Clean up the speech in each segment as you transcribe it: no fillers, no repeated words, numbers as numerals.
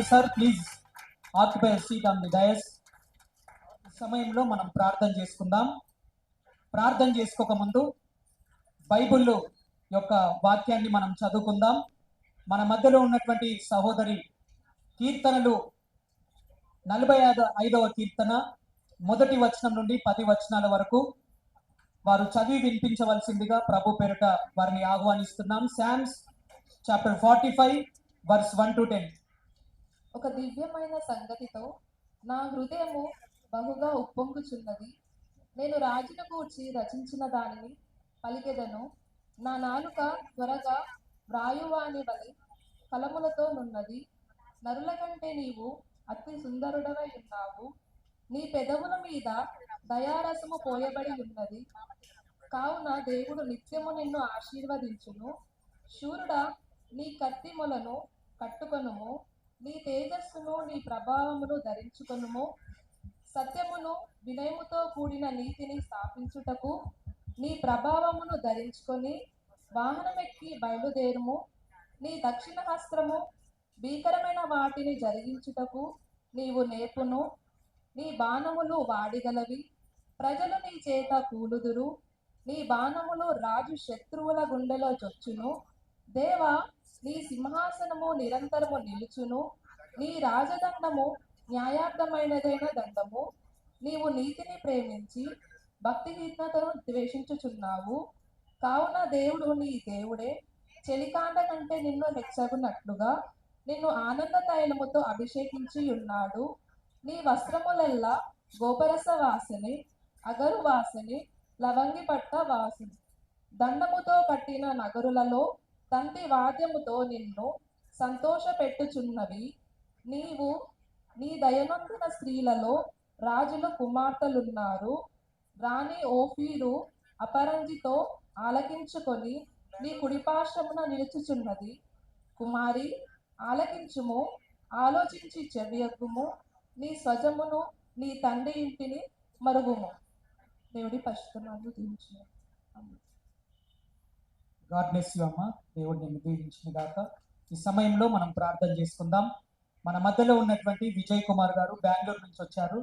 Raju sir, please occupy a seat on the dais. ఈ సమయంలో మనం ప్రార్థన చేసుకుందాం. ప్రార్థన చేసుకోక ముందు బైబిల్ యొక్క వాక్యాన్ని మనం చదువుకుందాం. మన మధ్యలో ఉన్నటువంటి సహోదరి కీర్తనలు 45వ కీర్తన మొదటి వచనం నుండి 10 వచనాల వరకు వారు చదివి వినిపించవలసిందిగా ప్రభు పేరిట వారిని ఆహ్వానిస్తున్నాం. Psalms chapter 45 verse 1 to 10. ఒక దివ్యమైన సంగతితో నా హృదయము బహుగా ఉప్పొంగుచున్నది. నేను రాజును గూర్చి రచించిన దానిని పలికెదను. నా నాలుక త్వరగా వ్రాయువాని వలె కలములతో నున్నది. నరుల కంటే నీవు అతి సుందరుడవై ఉన్నావు. నీ పెదవుల మీద దయారసము పోయబడి ఉన్నది. కావున దేవుడు నిత్యము నిన్ను ఆశీర్వదించును. శూరుడా, నీ కత్తి మొలను కట్టుకొనుము. నీ తేజస్సును నీ ప్రభావమును ధరించుకొనుము. సత్యమును వినయముతో కూడిన నీతిని స్థాపించుటకు నీ ప్రభావమును ధరించుకొని వాహనమెక్కి బయలుదేరుము. నీ దక్షిణ హస్త్రము భీకరమైన వాటిని జరిగించుటకు నీవు నేర్పును. నీ బాణములు వాడిగలవి, ప్రజలు నీ చేత కూలుదురు. నీ బాణములు రాజు శత్రువుల గుండెలో చొచ్చును. దేవా, నీ సింహాసనము నిరంతరము నిలుచును. నీ రాజదండము న్యాయార్థమైనదైన దండము. నీవు నీతిని ప్రేమించి భక్తిహీనతను ద్వేషించుచున్నావు. కావున దేవుడు నీ దేవుడే చెలికాండ కంటే నిన్ను హెచ్చగునట్లుగా నిన్ను ఆనంద తైలముతో అభిషేకించి ఉన్నాడు. నీ వస్త్రములెల్లా గోపరస వాసని, అగరు వాసని, లవంగి పట్ట వాసని. దండముతో కట్టిన నగరులలో తంతి వాద్యముతో నిన్ను సంతోషపెట్టుచున్నవి. నీవు నీ దయనొందిన స్త్రీలలో రాజుల కుమార్తెలున్నారు. రాణి ఓఫీరు అపరంజితో ఆలకించుకొని నీ కుడిపార్శ్వమున నిలుచుచున్నది. కుమారి, ఆలకించుము, ఆలోచించి చెవియొగ్గుము. నీ స్వజమును నీ తండ్రి ఇంటిని మరుగుము. దేవుడి పరిశుద్ధనామమును దీవించును. గాడ్ బ్లెస్ యు అమ్మ. దేవుడు నిన్ను దీవించిన గాక. ఈ సమయంలో మనం ప్రార్థన చేసుకుందాం. మన మధ్యలో ఉన్నటువంటి విజయ్ కుమార్ గారు బెంగళూరు నుంచి వచ్చారు.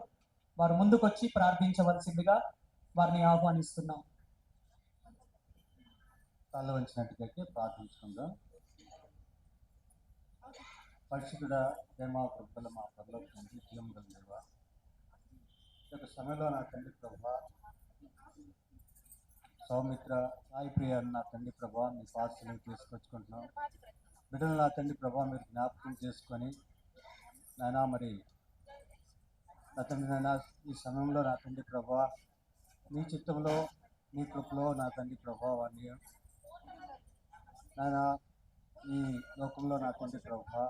వారు ముందుకొచ్చి ప్రార్థించవలసిందిగా వారిని ఆహ్వానిస్తున్నాం. తల వంచినట్టుగా ప్రార్థించుకుందాం. పరిశుద్ధుడ, ప్రేమ కృపల మా పరలోక తండ్రి, జీవం గల దేవా, ఈ యొక్క సమయంలో నా తండ్రి ప్రభా, సౌమిత్ర సాయి ప్రియ నా తండ్రి ప్రభా, మీ పార్సల్ని తీసుకొచ్చుకుంటున్నాం. బిడ్డలు నా తండ్రి ప్రభా మీరు జ్ఞాపకం చేసుకొని నాయనా, మరి నా తండ్రి నాయన ఈ సమయంలో నా తండ్రి ప్రభా మీ చిత్తంలో మీ కృపలో నా తండ్రి ప్రభా వారిని నాయన ఈ లోకంలో నా తండ్రి ప్రభా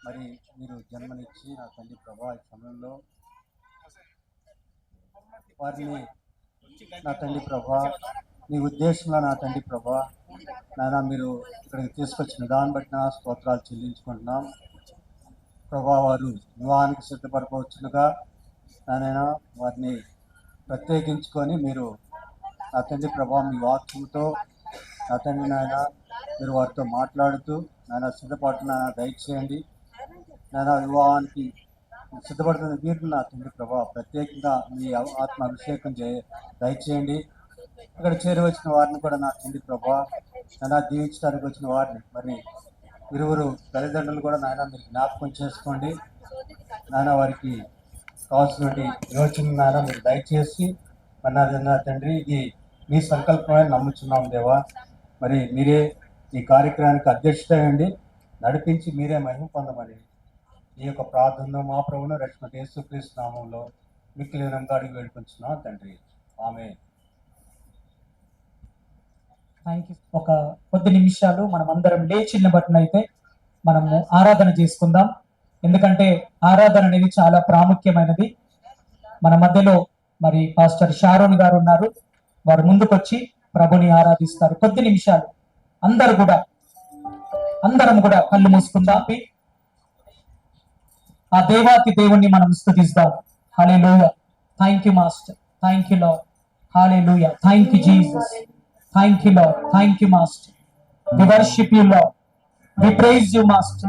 మరి మీరు జన్మనిచ్చి నా తండ్రి ప్రభా ఈ సమయంలో వారిని నా తండ్రి ప్రభా మీ ఉద్దేశంలో నా తండ్రి ప్రభా నాయన మీరు ఇక్కడికి తీసుకొచ్చిన దాన్ని బట్టి నా స్తోత్రాలు చెల్లించుకుంటున్నాం ప్రభా. వారు వివాహానికి సిద్ధపడవచ్చునుగా నాయన వారిని ప్రత్యేకించుకొని మీరు నా తండ్రి ప్రభా మీ వాక్యంతో నా తండ్రి నాయన మీరు వారితో మాట్లాడుతూ నాయన సిద్ధపాటు నాయన దయచేయండి. నాయన వివాహానికి సిద్ధపడుతున్న వీరు నా తండ్రి ప్రభా ప్రత్యేకంగా మీ ఆత్మ అభిషేకం దయచేయండి. ఇక్కడ చేరవచ్చిన వారిని కూడా నా తండ్రి ప్రభా నాయన దీవించడానికి వచ్చిన వారిని మరి ఇరువురు తల్లిదండ్రులు కూడా నాయన మీరు జ్ఞాపకం చేసుకోండి. నాయన వారికి కావాల్సినటువంటి యోచన నాయన మీరు దయచేసి మరి నా తండ్రి ఇది మీ సంకల్పమే నమ్ముచున్నాం దేవా. మరి మీరే ఈ కార్యక్రమానికి అధ్యక్షుడండి, నడిపించి మీరే మహిమ పొందమని ఈ యొక్క ప్రార్థన మా ప్రభువును రక్షణ యేసుక్రీస్తు నామములో మిక్కిలి వినంగా అడిగి వేడుకొంచున్నాం తండ్రి, ఆమేన్. Thank you. ఒక కొద్ది నిమిషాలు మనం అందరం లేచి నిలబడినైతే మనము ఆరాధన చేసుకుందాం. ఎందుకంటే ఆరాధన అనేది చాలా ప్రాముఖ్యమైనది. మన మధ్యలో మరి పాస్టర్ షారోన్ గారు ఉన్నారు. వారు ముందుకొచ్చి ప్రభుని ఆరాధిస్తారు. కొద్ది నిమిషాలు అందరం కూడా కళ్ళు మూసుకుందాం. ఆ దేవాతి దేవుణ్ణి మనం స్తుతిస్తాం. హల్లెలూయా. Thank you master. Thank you Lord. హల్లెలూయా. Thank you Jesus. Thank you, Lord. Thank you, Master. We worship you, Lord. We praise you, Master.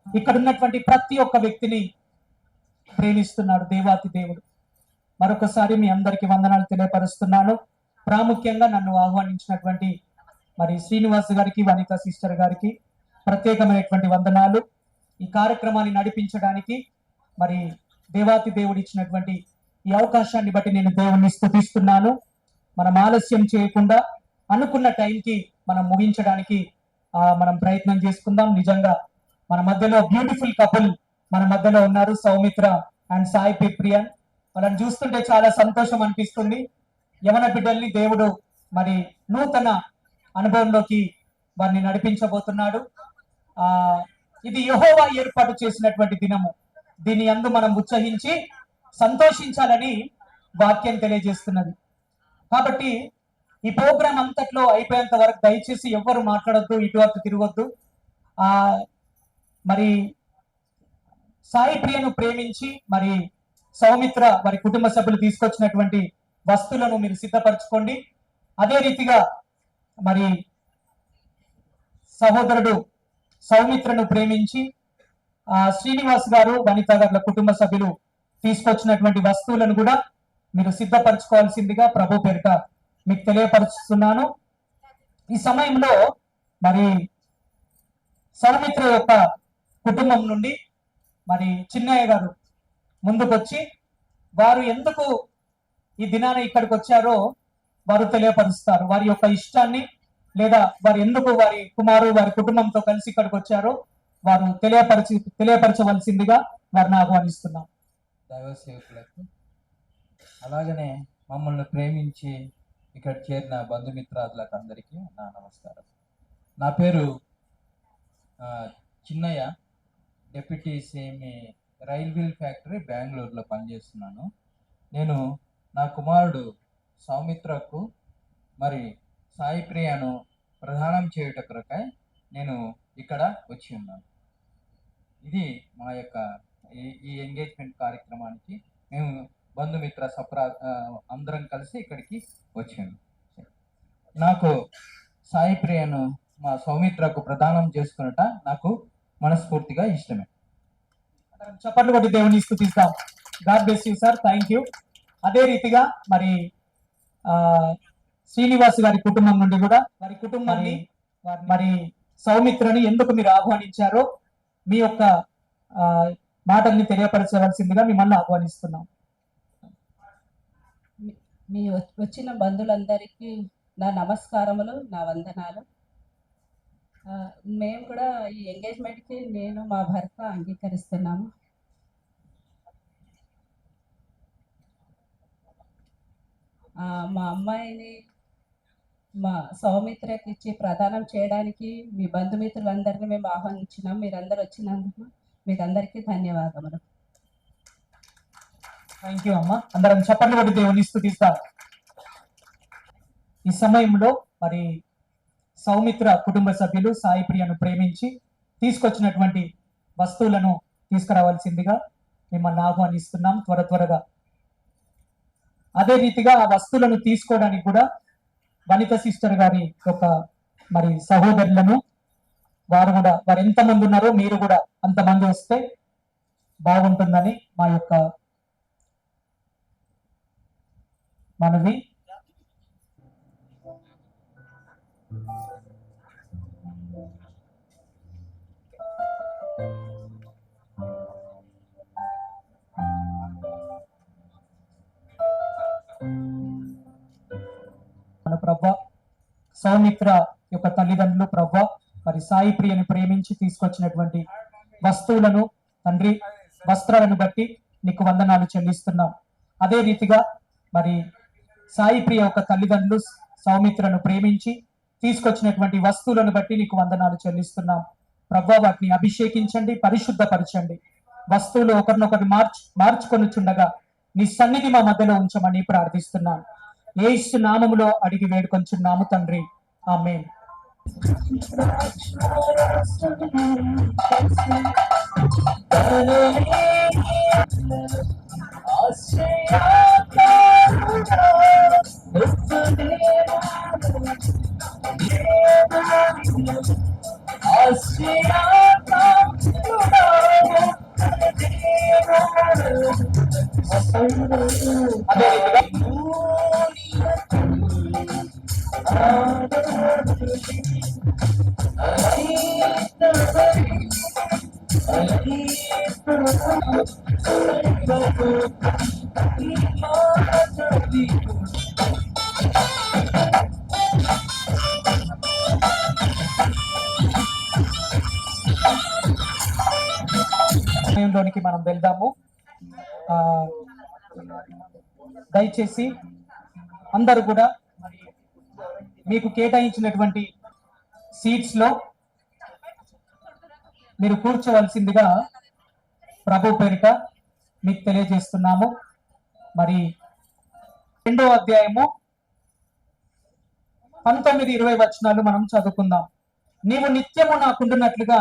ఇక్కడ ఉన్నటువంటి ప్రతి ఒక్క వ్యక్తిని ప్రేమిస్తున్నాడు దేవాతి దేవుడు. మరొకసారి మీ అందరికి వందనాలు తెలియపరుస్తున్నాను. ప్రాముఖ్యంగా నన్ను ఆహ్వానించినటువంటి మరి శ్రీనివాస్ గారికి, వనిత సిస్టర్ గారికి ప్రత్యేకమైనటువంటి వందనాలు. ఈ కార్యక్రమాన్ని నడిపించడానికి మరి దేవాతి దేవుడు ఇచ్చినటువంటి ఈ అవకాశాన్ని బట్టి నేను దేవుణ్ణి స్తుతిస్తున్నాను. మనం ఆలస్యం చేయకుండా అనుకున్న టైంకి మనం ముగించడానికి మనం ప్రయత్నం చేసుకుందాం. నిజంగా మన మధ్యలో బ్యూటిఫుల్ కపుల్ మన మధ్యలో ఉన్నారు, సౌమిత్ర అండ్ సాయి ప్రియాన్. వాళ్ళని చూస్తుంటే చాలా సంతోషం అనిపిస్తుంది. యవన బిడ్డల్ని దేవుడు మరి నూతన అనుభవంలోకి వారిని నడిపించబోతున్నాడు. ఇది యెహోవా ఏర్పాటు చేసినటువంటి దినము. దీని యందు మనం ఉత్సహించి సంతోషించాలని వాక్యం తెలియజేస్తున్నది. కాబట్టి ఈ ప్రోగ్రాం అంతట్లో అయిపోయేంత వరకు దయచేసి ఎవ్వరు మాట్లాడొద్దు, ఇటువైపు తిరగొద్దు. మరి సాయి ప్రియను ప్రేమించి మరి సౌమిత్ర వారి కుటుంబ సభ్యులు తీసుకొచ్చినటువంటి వస్తువులను మీరు సిద్ధపరచుకోండి. అదే రీతిగా మరి సహోదరుడు సౌమిత్రను ప్రేమించి శ్రీనివాస్ గారు, వనిత గారుల కుటుంబ సభ్యులు తీసుకొచ్చినటువంటి వస్తువులను కూడా మీరు సిద్ధపరచుకోవాల్సిందిగా ప్రభు పేరిట మీకు తెలియపరుస్తున్నాను. ఈ సమయంలో మరి సౌమిత్ర యొక్క కుటుంబం నుండి మరి చిన్నయ్య గారు ముందుకొచ్చి వారు ఎందుకు ఈ దినాన ఇక్కడికి వచ్చారో వారు తెలియపరుస్తారు. వారి యొక్క ఇష్టాన్ని లేదా వారు ఎందుకు వారి కుమారు వారి కుటుంబంతో కలిసి ఇక్కడికి వచ్చారో వారు తెలియపరచవలసిందిగా వారిని ఆహ్వానిస్తున్నాం. దైవ సేవకులకు అలాగనే మమ్మల్ని ప్రేమించి ఇక్కడ చేరిన బంధుమిత్రాదులకు అందరికీ నా నమస్కారం. నా పేరు చిన్నయ్య, డెప్యూటీ సేమి రైల్వే ఫ్యాక్టరీ బెంగళూరులో పనిచేస్తున్నాను. నేను నా కుమారుడు సౌమిత్రకు మరి సాయి ప్రియను ప్రదానం చేయుట కొరకై నేను ఇక్కడ వచ్చి ఉన్నాను. ఇది మా యొక్క ఈ ఎంగేజ్మెంట్ కార్యక్రమానికి మేము బంధుమిత్ర అందరం కలిసి ఇక్కడికి వచ్చాము. నాకు సాయి ప్రియను మా సౌమిత్రకు ప్రదానం చేసుకున్నట నాకు మనస్ఫూర్తిగా ఇష్టమే. చప్పట్లు కొట్టి దేవుని స్తుతిస్తాం. God bless you sir, thank you. అదే రీతిగా మరి శ్రీనివాస్ గారి కుటుంబం నుండి కూడా వారి కుటుంబాన్ని మరి సౌమిత్రని ఎందుకు మీరు ఆహ్వానించారో మీ యొక్క మాటల్ని తెలియపరచవలసిందిగా మిమ్మల్ని ఆహ్వానిస్తున్నాం. మీ వచ్చిన బంధువులందరికీ నా నమస్కారములు, నా వందనాలు. మేము కూడా ఈ ఎంగేజ్మెంట్కి నేను మా భర్త అంగీకరిస్తున్నాము. మా అమ్మాయిని మా సౌమిత్రకి ఇచ్చి ప్రదానం చేయడానికి మీ బంధుమిత్రులందరినీ మేము ఆహ్వానించినాం. మీరందరూ వచ్చినందుకు మీకు అందరికీ ధన్యవాదములు. థ్యాంక్ యూ అమ్మ. అందరం చప్పట్లు కొట్టి దేవుని స్తుతిస్తాం. ఈ సమయంలో మరి సౌమిత్ర కుటుంబ సభ్యులు సాయి ప్రియను ప్రేమించి తీసుకొచ్చినటువంటి వస్తువులను తీసుకురావాల్సిందిగా మిమ్మల్ని ఆహ్వానిస్తున్నాం త్వరగా. అదే రీతిగా ఆ వస్తువులను తీసుకోవడానికి కూడా వనిత సిస్టర్ గారి యొక్క మరి సహోదరులను వారు ఎంతమంది ఉన్నారో మీరు కూడా అంతమంది వస్తే బాగుంటుందని మా యొక్క మనవి. మన ప్రభా సౌమిత్ర యొక్క తల్లిదండ్రులు ప్రభా మరి సాయి ప్రియని ప్రేమించి తీసుకొచ్చినటువంటి వస్తువులను తండ్రి వస్త్రాలను బట్టి నీకు వందనాలు చెల్లిస్తున్నాం. అదే రీతిగా మరి సాయి ప్రియ యొక్క తల్లిదండ్రులు సౌమిత్రను ప్రేమించి తీసుకొచ్చినటువంటి వస్తువులను బట్టి నీకు వందనాలు చెల్లిస్తున్నాం ప్రభా. వాటిని అభిషేకించండి, పరిశుద్ధపరచండి. వస్తువులు ఒకరినొకరు మార్చుకొనుచుండగా నీ సన్నిధి మా మధ్యలో ఉంచమని ప్రార్థిస్తున్నాను. యేసు నామములో అడిగి వేడుకొంచున్నాము తండ్రి, ఆమేన్. ఆశ్రయ అదే రీతిగా సమయంలోనికి మనం వెళ్దాము. ఆ, దయచేసి అందరూ కూడా మీకు కేటాయించినటువంటి సీట్స్ లో మీరు కూర్చోవలసిందిగా ప్రభు పేరిట మీకు తెలియజేస్తున్నాము. మరి 2వ అధ్యాయము 19-20 వచనాలు మనం చదువుకుందాం. నీవు నిత్యము నాకుండునట్లుగా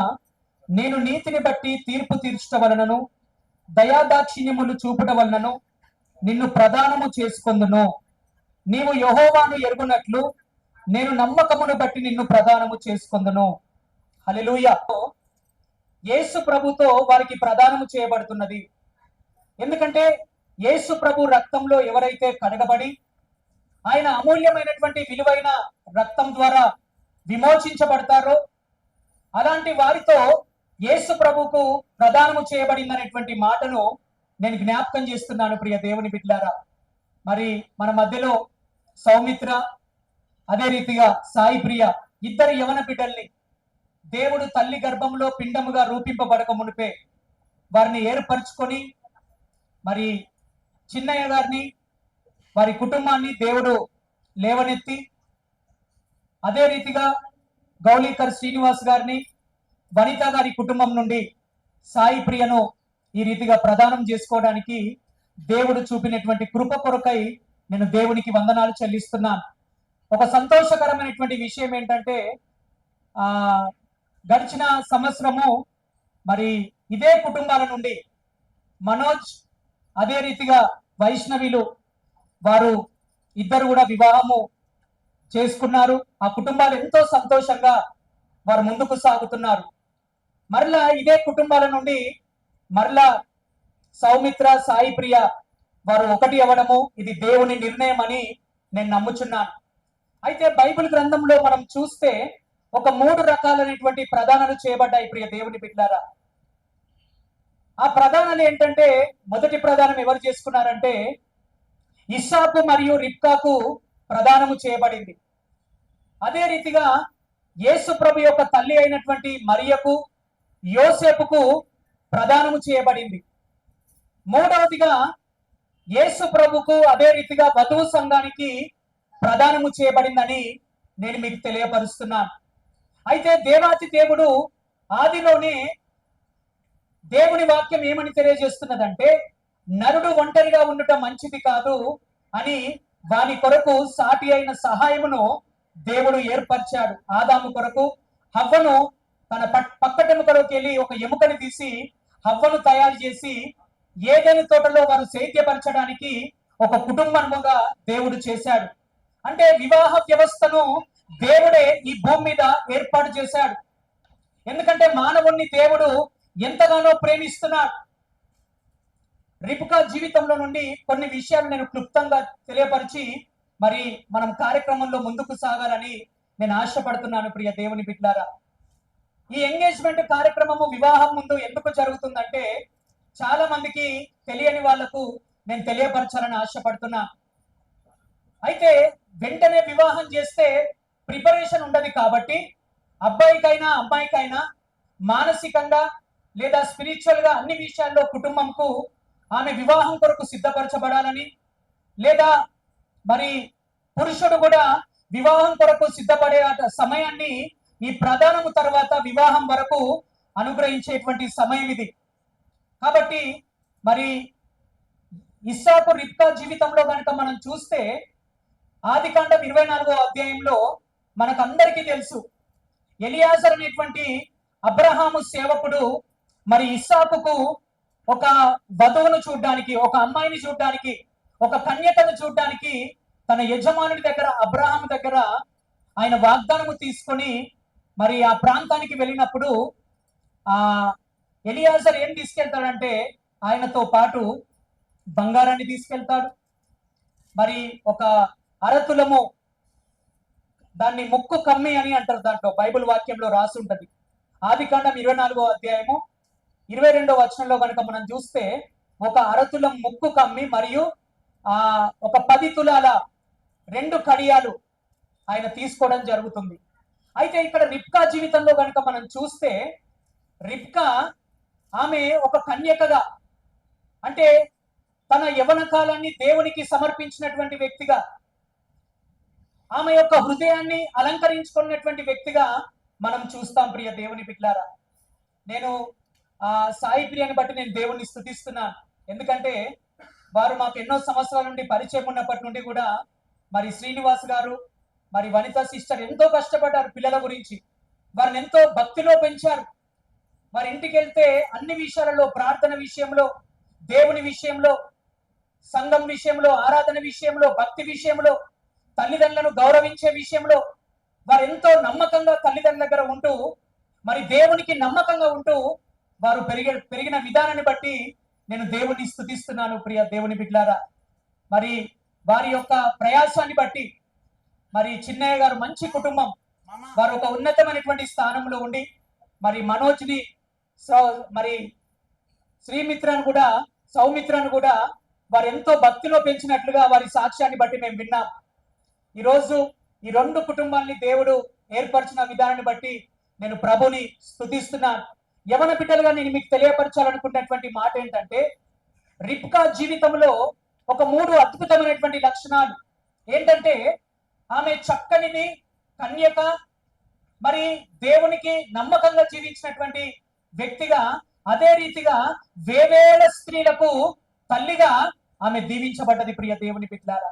నేను నీతిని బట్టి తీర్పు తీర్చుట వలనను దయాదాక్షిణ్యములు చూపుట వలనను నిన్ను ప్రదానము చేసుకొందును. నీవు యెహోవాను ఎరుగునట్లు నేను నమ్మకమును బట్టి నిన్ను ప్రదానము చేసుకొందును. హల్లెలూయా. యేసు ప్రభుతో వారికి ప్రదానము చేయబడుతున్నది. ఎందుకంటే యేసు ప్రభు రక్తంలో ఎవరైతే కడగబడి ఆయన అమూల్యమైనటువంటి విలువైన రక్తం ద్వారా విమోచించబడతారో అలాంటి వారితో యేసు ప్రభుకు ప్రదానము చేయబడిందనేటువంటి మాటను నేను జ్ఞాపకం చేస్తున్నాను ప్రియ దేవుని బిడ్డలారా. మరి మన మధ్యలో సౌమిత్ర, అదే రీతిగా సాయి ప్రియ, ఇద్దరు యవన బిడ్డల్ని దేవుడు తల్లి గర్భంలో పిండముగా రూపింపబడక మునిపే వారిని ఏర్పరచుకొని మరి చిన్నయ్య గారిని వారి కుటుంబాన్ని దేవుడు లేవనెత్తి, అదే రీతిగా గౌలీకర్ శ్రీనివాస్ గారిని వనిత గారి కుటుంబం నుండి సాయి ప్రియను ఈ రీతిగా ప్రదానం చేసుకోవడానికి దేవుడు చూపినటువంటి కృప కొరకై నేను దేవునికి వందనాలు చెల్లిస్తున్నాను. ఒక సంతోషకరమైనటువంటి విషయం ఏంటంటే గడిచిన సంవత్సరము మరి ఇదే కుటుంబాల నుండి మనోజ్, అదే రీతిగా వైష్ణవిలు వారు ఇద్దరు కూడా వివాహము చేసుకున్నారు. ఆ కుటుంబాలు ఎంతో సంతోషంగా వారు ముందుకు సాగుతున్నారు. మరలా ఇదే కుటుంబాల నుండి మరలా సౌమిత్ర, సాయి ప్రియ వారు ఒకటి అవ్వడము ఇది దేవుని నిర్ణయం అని నేను నమ్ముచున్నాను. అయితే బైబిల్ గ్రంథంలో మనం చూస్తే ఒక 3 రకాలైనటువంటి ప్రదానాలు చేయబడ్డాయి ప్రియ దేవుని బిడ్డలారా. ఆ ప్రదానాలు ఏంటంటే, మొదటి ప్రదానం ఎవరు చేసుకున్నారంటే ఇస్సాకు మరియు రిబ్కాకు ప్రదానము చేయబడింది. అదే రీతిగా యేసు ప్రభు యొక్క తల్లి అయినటువంటి మరియకు, యోసేపుకు ప్రదానము చేయబడింది. మూడవదిగా యేసు ప్రభుకు అదే రీతిగా వధువు సంఘానికి ప్రదానము చేయబడిందని నేను మీకు తెలియపరుస్తున్నాను. అయితే దేవాతి దేవుడు ఆదిలోనే దేవుని వాక్యం ఏమని తెలియజేస్తున్నదంటే, నరుడు ఒంటరిగా ఉండటం మంచిది కాదు అని వాని కొరకు సాటి అయిన సహాయమును దేవుడు ఏర్పరిచాడు. ఆదాము కొరకు హవ్వను తన పక్కటెముకలోకి వెళ్ళి ఒక ఎముకని తీసి హవ్వను తయారు చేసి ఏదైనా తోటలో వారు సేద్యపరచడానికి ఒక కుటుంబముగా దేవుడు చేశాడు. అంటే వివాహ వ్యవస్థను దేవుడే ఈ భూమి మీద ఏర్పాటు చేశాడు. ఎందుకంటే మానవుణ్ణి దేవుడు ఎంతగానో ప్రేమిస్తున్నాడు. రిబ్కా జీవితంలో నుండి కొన్ని విషయాలు నేను క్లుప్తంగా తెలియపరిచి మరి మనం కార్యక్రమంలో ముందుకు సాగాలని నేను ఆశపడుతున్నాను ప్రియ దేవుని బిడ్డలారా. ఈ ఎంగేజ్మెంట్ కార్యక్రమము వివాహం ముందు ఎందుకు జరుగుతుందంటే చాలా మందికి తెలియని వాళ్లకు నేను తెలియపరచాలని ఆశపడుతున్నా. అయితే వెంటనే వివాహం చేస్తే ప్రిపరేషన్ ఉండదు కాబట్టి అబ్బాయికైనా అమ్మాయికైనా మానసికంగా లేదా స్పిరిచువల్ గా అన్ని విషయాల్లో కుటుంబంకు ఆమె వివాహం కొరకు సిద్ధపరచబడాలని, లేదా మరి పురుషుడు కూడా వివాహం కొరకు సిద్ధపడే సమయాన్ని ఈ ప్రదానము తర్వాత వివాహం వరకు అనుగ్రహించేటువంటి సమయం ఇది. కాబట్టి మరి ఇస్సాకు రిబ్కా జీవితంలో కనుక మనం చూస్తే ఆదికాండం 24వ అధ్యాయంలో మనకందరికీ తెలుసు, ఎలియాజర్ అనేటువంటి అబ్రహాము సేవకుడు మరి ఇస్సాకుకు ఒక వధువును చూడ్డానికి, ఒక అమ్మాయిని చూడ్డానికి, ఒక కన్యకను చూడ్డానికి తన యజమానుడి దగ్గర అబ్రహాము దగ్గర ఆయన వాగ్దానము తీసుకొని మరి ఆ ప్రాంతానికి వెళ్ళినప్పుడు ఆ ఎలియాజర్ ఏం తీసుకెళ్తాడంటే ఆయనతో పాటు బంగారాన్ని తీసుకెళ్తాడు. మరి ఒక అరతులము, దాన్ని ముక్కు కమ్మి అని అంటారు, దాంట్లో బైబిల్ వాక్యంలో రాసి ఉంటది. ఆదికాండం 24వ అధ్యాయము 22వ వచనంలో కనుక మనం చూస్తే ఒక అరతులం ముక్కు కమ్మి మరియు ఒక 10 తులాల 2 కడియాలు ఆయన తీసుకోవడం జరుగుతుంది. అయితే ఇక్కడ రిబ్కా జీవితంలో కనుక మనం చూస్తే రిబ్కా ఆమె ఒక కన్యకగా, అంటే తన యవ్వన కాలాన్ని దేవునికి సమర్పించినటువంటి వ్యక్తిగా, ఆమె యొక్క హృదయాన్ని అలంకరించుకున్నటువంటి వ్యక్తిగా మనం చూస్తాం. ప్రియ దేవుని బిడ్డలారా, నేను సాయి ప్రియని బట్టి నేను దేవుణ్ణి స్తుతిస్తున్నాను. ఎందుకంటే వారు మాకు ఎన్నో సంవత్సరాల నుండి పరిచయం ఉన్నప్పటి నుండి కూడా మరి శ్రీనివాస్ గారు, మరి వనిత సిస్టర్ ఎంతో కష్టపడ్డారు పిల్లల గురించి. వారిని ఎంతో భక్తిలో పెంచారు. వారి ఇంటికి వెళ్తే అన్ని విషయాలలో, ప్రార్థన విషయంలో, దేవుని విషయంలో, సంఘం విషయంలో, ఆరాధన విషయంలో, భక్తి విషయంలో, తల్లిదండ్రులను గౌరవించే విషయంలో వారు ఎంతో నమ్మకంగా తల్లిదండ్రుల దగ్గర ఉంటూ, మరి దేవునికి నమ్మకంగా ఉంటూ వారు పెరిగిన విధానాన్ని బట్టి నేను దేవుని స్తుతిస్తున్నాను. ప్రియ దేవుని బిడ్డలారా, మరి వారి యొక్క ప్రయాసాన్ని బట్టి మరి చిన్నయ్య గారు మంచి కుటుంబం, వారు ఒక ఉన్నతమైనటువంటి స్థానంలో ఉండి మరి మనోజ్ని, మరి శ్రీమిత్రను కూడా, సౌమిత్రను కూడా వారు ఎంతో భక్తిలో పెంచినట్లుగా వారి సాక్ష్యాన్ని బట్టి మేము విన్నాం. ఈరోజు ఈ 2 కుటుంబాల్ని దేవుడు ఏర్పరిచిన విధానాన్ని బట్టి నేను ప్రభుని స్తుతిస్తున్నాను. యవన బిడ్డలుగా నేను మీకు తెలియపరచాలనుకున్నటువంటి మాట ఏంటంటే, రిబ్కా జీవితంలో ఒక 3 అద్భుతమైనటువంటి లక్షణాలు ఏంటంటే, ఆమె చక్కనిది, కన్యక, మరి దేవునికి నమ్మకంగా జీవించినటువంటి వ్యక్తిగా, అదే రీతిగా వేవేల స్త్రీలకు తల్లిగా ఆమె దీవించబడ్డది. ప్రియ దేవుని బిడ్డలారా,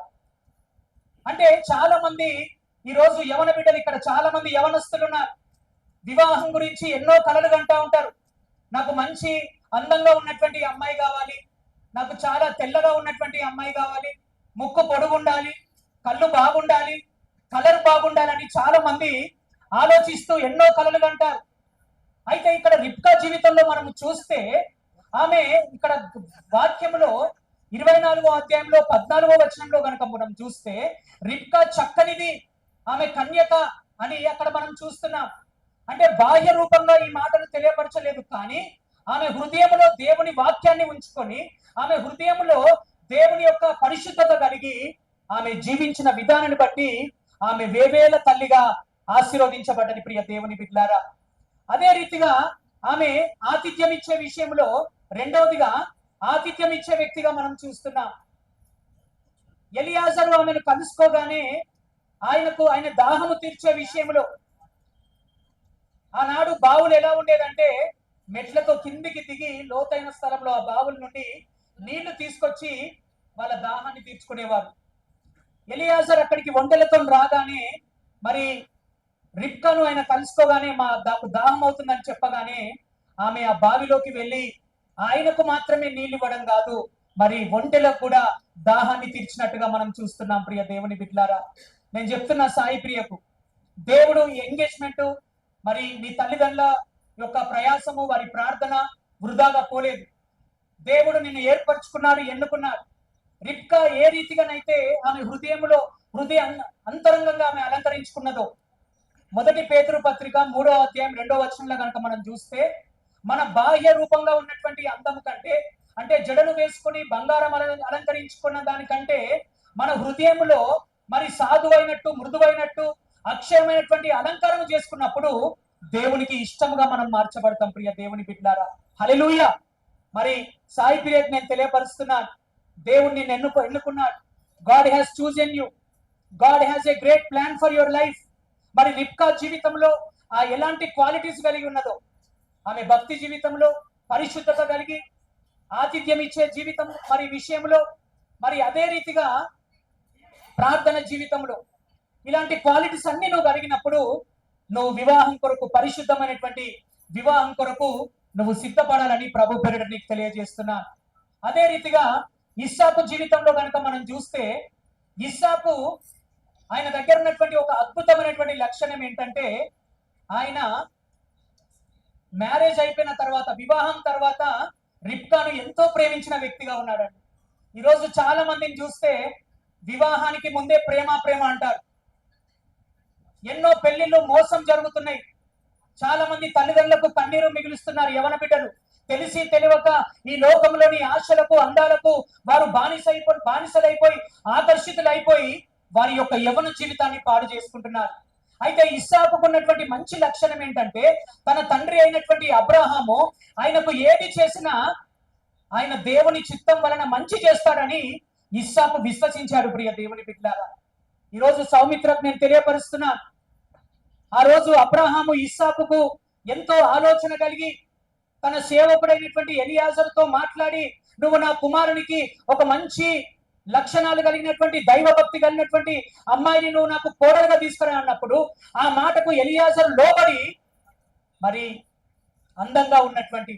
అంటే చాలా మంది ఈరోజు యవన బిడ్డలు, ఇక్కడ చాలా మంది యవనస్తులు ఉన్నారు. వివాహం గురించి ఎన్నో కలలు కంటా ఉంటారు. నాకు మంచి అందంగా ఉన్నటువంటి అమ్మాయి కావాలి, నాకు చాలా తెల్లగా ఉన్నటువంటి అమ్మాయి కావాలి, ముక్కు పొడుగుండాలి, కళ్ళు బాగుండాలి, కలర్ బాగుండాలని చాలా మంది ఆలోచిస్తూ ఎన్నో కలలు కంటారు. అయితే ఇక్కడ రిబ్కా జీవితంలో మనం చూస్తే ఆమె ఇక్కడ వాక్యంలో 24వ అధ్యాయంలో 14వ వచనంలో కనుక మనం చూస్తే రిబ్కా చక్కనిది, ఆమె కన్యక అని అక్కడ మనం చూస్తున్నాం. అంటే బాహ్య రూపంగా ఈ మాటను తెలియపరచలేదు, కానీ ఆమె హృదయంలో దేవుని వాక్యాన్ని ఉంచుకొని, ఆమె హృదయంలో దేవుని యొక్క పరిశుద్ధత కలిగి ఆమె జీవించిన విధానాన్ని బట్టి ఆమె వేవేల తల్లిగా ఆశీర్వదించబడ్డది. ప్రియ దేవుని బిడ్డలారా, అదే రీతిగా ఆమె ఆతిథ్యం ఇచ్చే విషయంలో రెండవదిగా ఆతిథ్యం ఇచ్చే వ్యక్తిగా మనం చూస్తున్నాం. ఎలియాజరు ఆమెను కలుసుకోగానే ఆయన దాహము తీర్చే విషయంలో, ఆనాడు బావులు ఎలా ఉండేదంటే మెట్లతో కిందికి దిగి లోతైన స్థలంలో ఆ బావుల నుండి నీళ్లు తీసుకొచ్చి వాళ్ళ దాహాన్ని తీర్చుకునేవారు. ఎలియాజర్ అక్కడికి ఒంటెలతో రాగానే, మరి రిబ్కాను ఆయన కలుసుకోగానే దాహం అవుతుందని చెప్పగానే ఆమె ఆ బావిలోకి వెళ్ళి ఆయనకు మాత్రమే నీళ్లు ఇవ్వడం కాదు, మరి ఒంటెలకు కూడా దాహాన్ని తీర్చినట్టుగా మనం చూస్తున్నాం. ప్రియ దేవుని బిడ్డలారా, నేను చెప్తున్నా సాయి ప్రియకు, దేవుడు ఎంగేజ్మెంట్, మరి నీ తల్లిదండ్రుల యొక్క ప్రయాసము, వారి ప్రార్థన వృధాగా పోలేదు. దేవుడు నిన్ను ఏర్పరచుకున్నాడు, ఎన్నుకున్నాడు. రిబ్కా ఏ రీతిగానైతే ఆమె హృదయ అంతరంగంగా ఆమె అలంకరించుకున్నదో, 1 పేతురు పత్రిక 3వ అధ్యాయం 2వ వచనంలో కనుక మనం చూస్తే, మన బాహ్య రూపంగా ఉన్నటువంటి అందము కంటే, అంటే జడను వేసుకుని బంగారం అలంకరించుకున్న దానికంటే మన హృదయంలో మరి సాధువైనట్టు, మృదువైనట్టు, అక్షయమైనటువంటి అలంకారం చేసుకున్నప్పుడు దేవునికి ఇష్టముగా మనం మార్చబడతాం. ప్రియ దేవుని బిడ్డలారా, హల్లెలూయా. మరి సాయి ప్రియకు నేను తెలియపరుస్తున్నాను, దేవుడు నిన్ను ఎన్నుకున్నాడు. God has chosen you, God has a great plan for your life. మరి రిబ్కా జీవితంలో ఎలాంటి క్వాలిటీస్ కలిగి ఉన్నదో, ఆమె భక్తి జీవితంలో పరిశుద్ధత కలిగి, ఆతిథ్యం ఇచ్చే జీవితం మరి విషయంలో, మరి అదే రీతిగా ప్రార్థన జీవితంలో, ఇలాంటి క్వాలిటీస్ అన్ని నువ్వు కలిగినప్పుడు నువ్వు వివాహం కొరకు, పరిశుద్ధమైనటువంటి వివాహం కొరకు నువ్వు సిద్ధపడాలని ప్రభు పేరిట నీకు తెలియజేస్తున్నా. అదే రీతిగా ఇస్సాకు జీవితంలో కనుక మనం చూస్తే, ఇస్సాకు ఆయన దగ్గర ఉన్నటువంటి ఒక అద్భుతమైనటువంటి లక్షణం ఏంటంటే, ఆయన మ్యారేజ్ అయిపోయిన తర్వాత, వివాహం తర్వాత రిబ్కాను ఎంతో ప్రేమించిన వ్యక్తిగా ఉన్నాడండి. ఈరోజు చాలా మందిని చూస్తే వివాహానికి ముందే ప్రేమ ప్రేమ అంటారు. ఎన్నో పెళ్లిళ్ళు మోసం జరుగుతున్నాయి. చాలా మంది తల్లిదండ్రులకు కన్నీరు మిగులుస్తున్నారు. యవన బిడ్డలు తెలిసి తెలియక ఈ లోకంలోని ఆశలకు అందాలకు వారు బానిసలైపోయి ఆకర్షితులైపోయి వారి యొక్క యవన జీవితాన్ని పాడు చేసుకుంటున్నారు. అయితే ఇస్సాకుకు ఉన్నటువంటి మంచి లక్షణం ఏంటంటే తన తండ్రి అయినటువంటి అబ్రహాము ఆయనకు ఏది చేసినా ఆయన దేవుని చిత్తం వలన మంచి చేస్తాడని ఇస్సాకు విశ్వసించాడు. ప్రియ దేవుని బిడ్డలారా, ఈరోజు సౌమిత్రకు నేను తెలియపరుస్తున్నాను. ఆ రోజు అబ్రహాము ఇస్సాకుకు ఎంతో ఆలోచన కలిగి తన సేవకుడైనటువంటి ఎలియాజరుతో మాట్లాడి, నువ్వు నా కుమారునికి ఒక మంచి లక్షణాలు కలిగినటువంటి దైవభక్తి కలిగినటువంటి అమ్మాయిని నువ్వు నాకు కోడలుగా తీసుకురా అన్నప్పుడు ఆ మాటకు ఎలియాజరు లోబడి మరి అందంగా ఉన్నటువంటి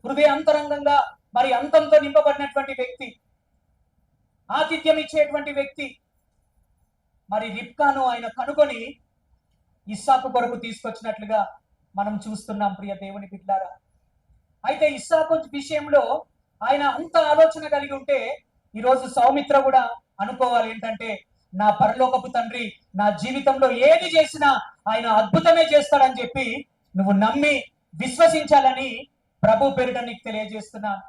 హృదయ అంతరంగంగా మరి అంతంతో నింపబడినటువంటి వ్యక్తి, ఆతిథ్యం ఇచ్చేటువంటి వ్యక్తి మరి రిబ్కాను ఆయన కనుగొని ఇస్సాకు కొరకు తీసుకొచ్చినట్లుగా మనం చూస్తున్నాం. ప్రియ దేవుని బిడ్డలారా, అయితే ఇస్సాకు విషయంలో ఆయన అంత ఆలోచన కలిగి ఉంటే ఈరోజు సౌమిత్ర కూడా అనుకోవాలి ఏంటంటే నా పరలోకపు తండ్రి నా జీవితంలో ఏది చేసినా ఆయన అద్భుతమే చేస్తాడని చెప్పి నువ్వు నమ్మి విశ్వసించాలని ప్రభు పేరిట నీకు తెలియజేస్తున్నాను.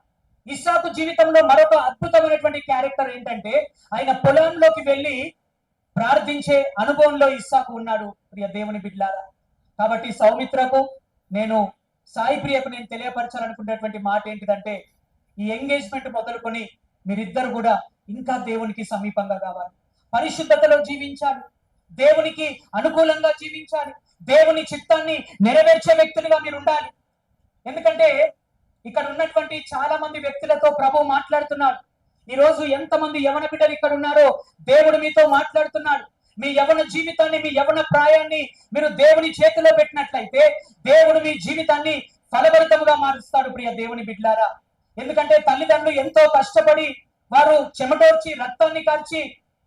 ఇస్సాకు జీవితంలో మరొక అద్భుతమైనటువంటి క్యారెక్టర్ ఏంటంటే ఆయన పొలంలోకి వెళ్ళి ప్రార్థించే అనుభవంలో ఇస్సాకు ఉన్నాడు. ప్రియ దేవుని బిడ్డలారా, కాబట్టి సౌమిత్రకు నేను సాయి ప్రియకు నేను తెలియపరచాలనుకునేటువంటి మాట ఏంటిదంటే ఈ ఎంగేజ్మెంట్ మొదలుకొని మీరిద్దరు కూడా ఇంకా దేవునికి సమీపంగా కావాలి, పరిశుద్ధతలో జీవించాలి, దేవునికి అనుకూలంగా జీవించాలి, దేవుని చిత్తాన్ని నెరవేర్చే వ్యక్తులుగా మీరు ఉండాలి. ఎందుకంటే ఇక్కడ ఉన్నటువంటి చాలా మంది వ్యక్తులతో ప్రభు మాట్లాడుతున్నాడు. ఈ రోజు ఎంతమంది యవన బిడ్డలు ఇక్కడ ఉన్నారో దేవుడు మీతో మాట్లాడుతున్నాడు. మీ యవన జీవితాన్ని మీ యవన ప్రాయాన్ని మీరు దేవుని చేతిలో పెట్టినట్లయితే దేవుడు మీ జీవితాన్ని ఫలభరితముగా మారుస్తాడు. ప్రియ దేవుని బిడ్డలారా, ఎందుకంటే తల్లిదండ్రులు ఎంతో కష్టపడి వారు చెమటోర్చి రక్తాన్ని కార్చి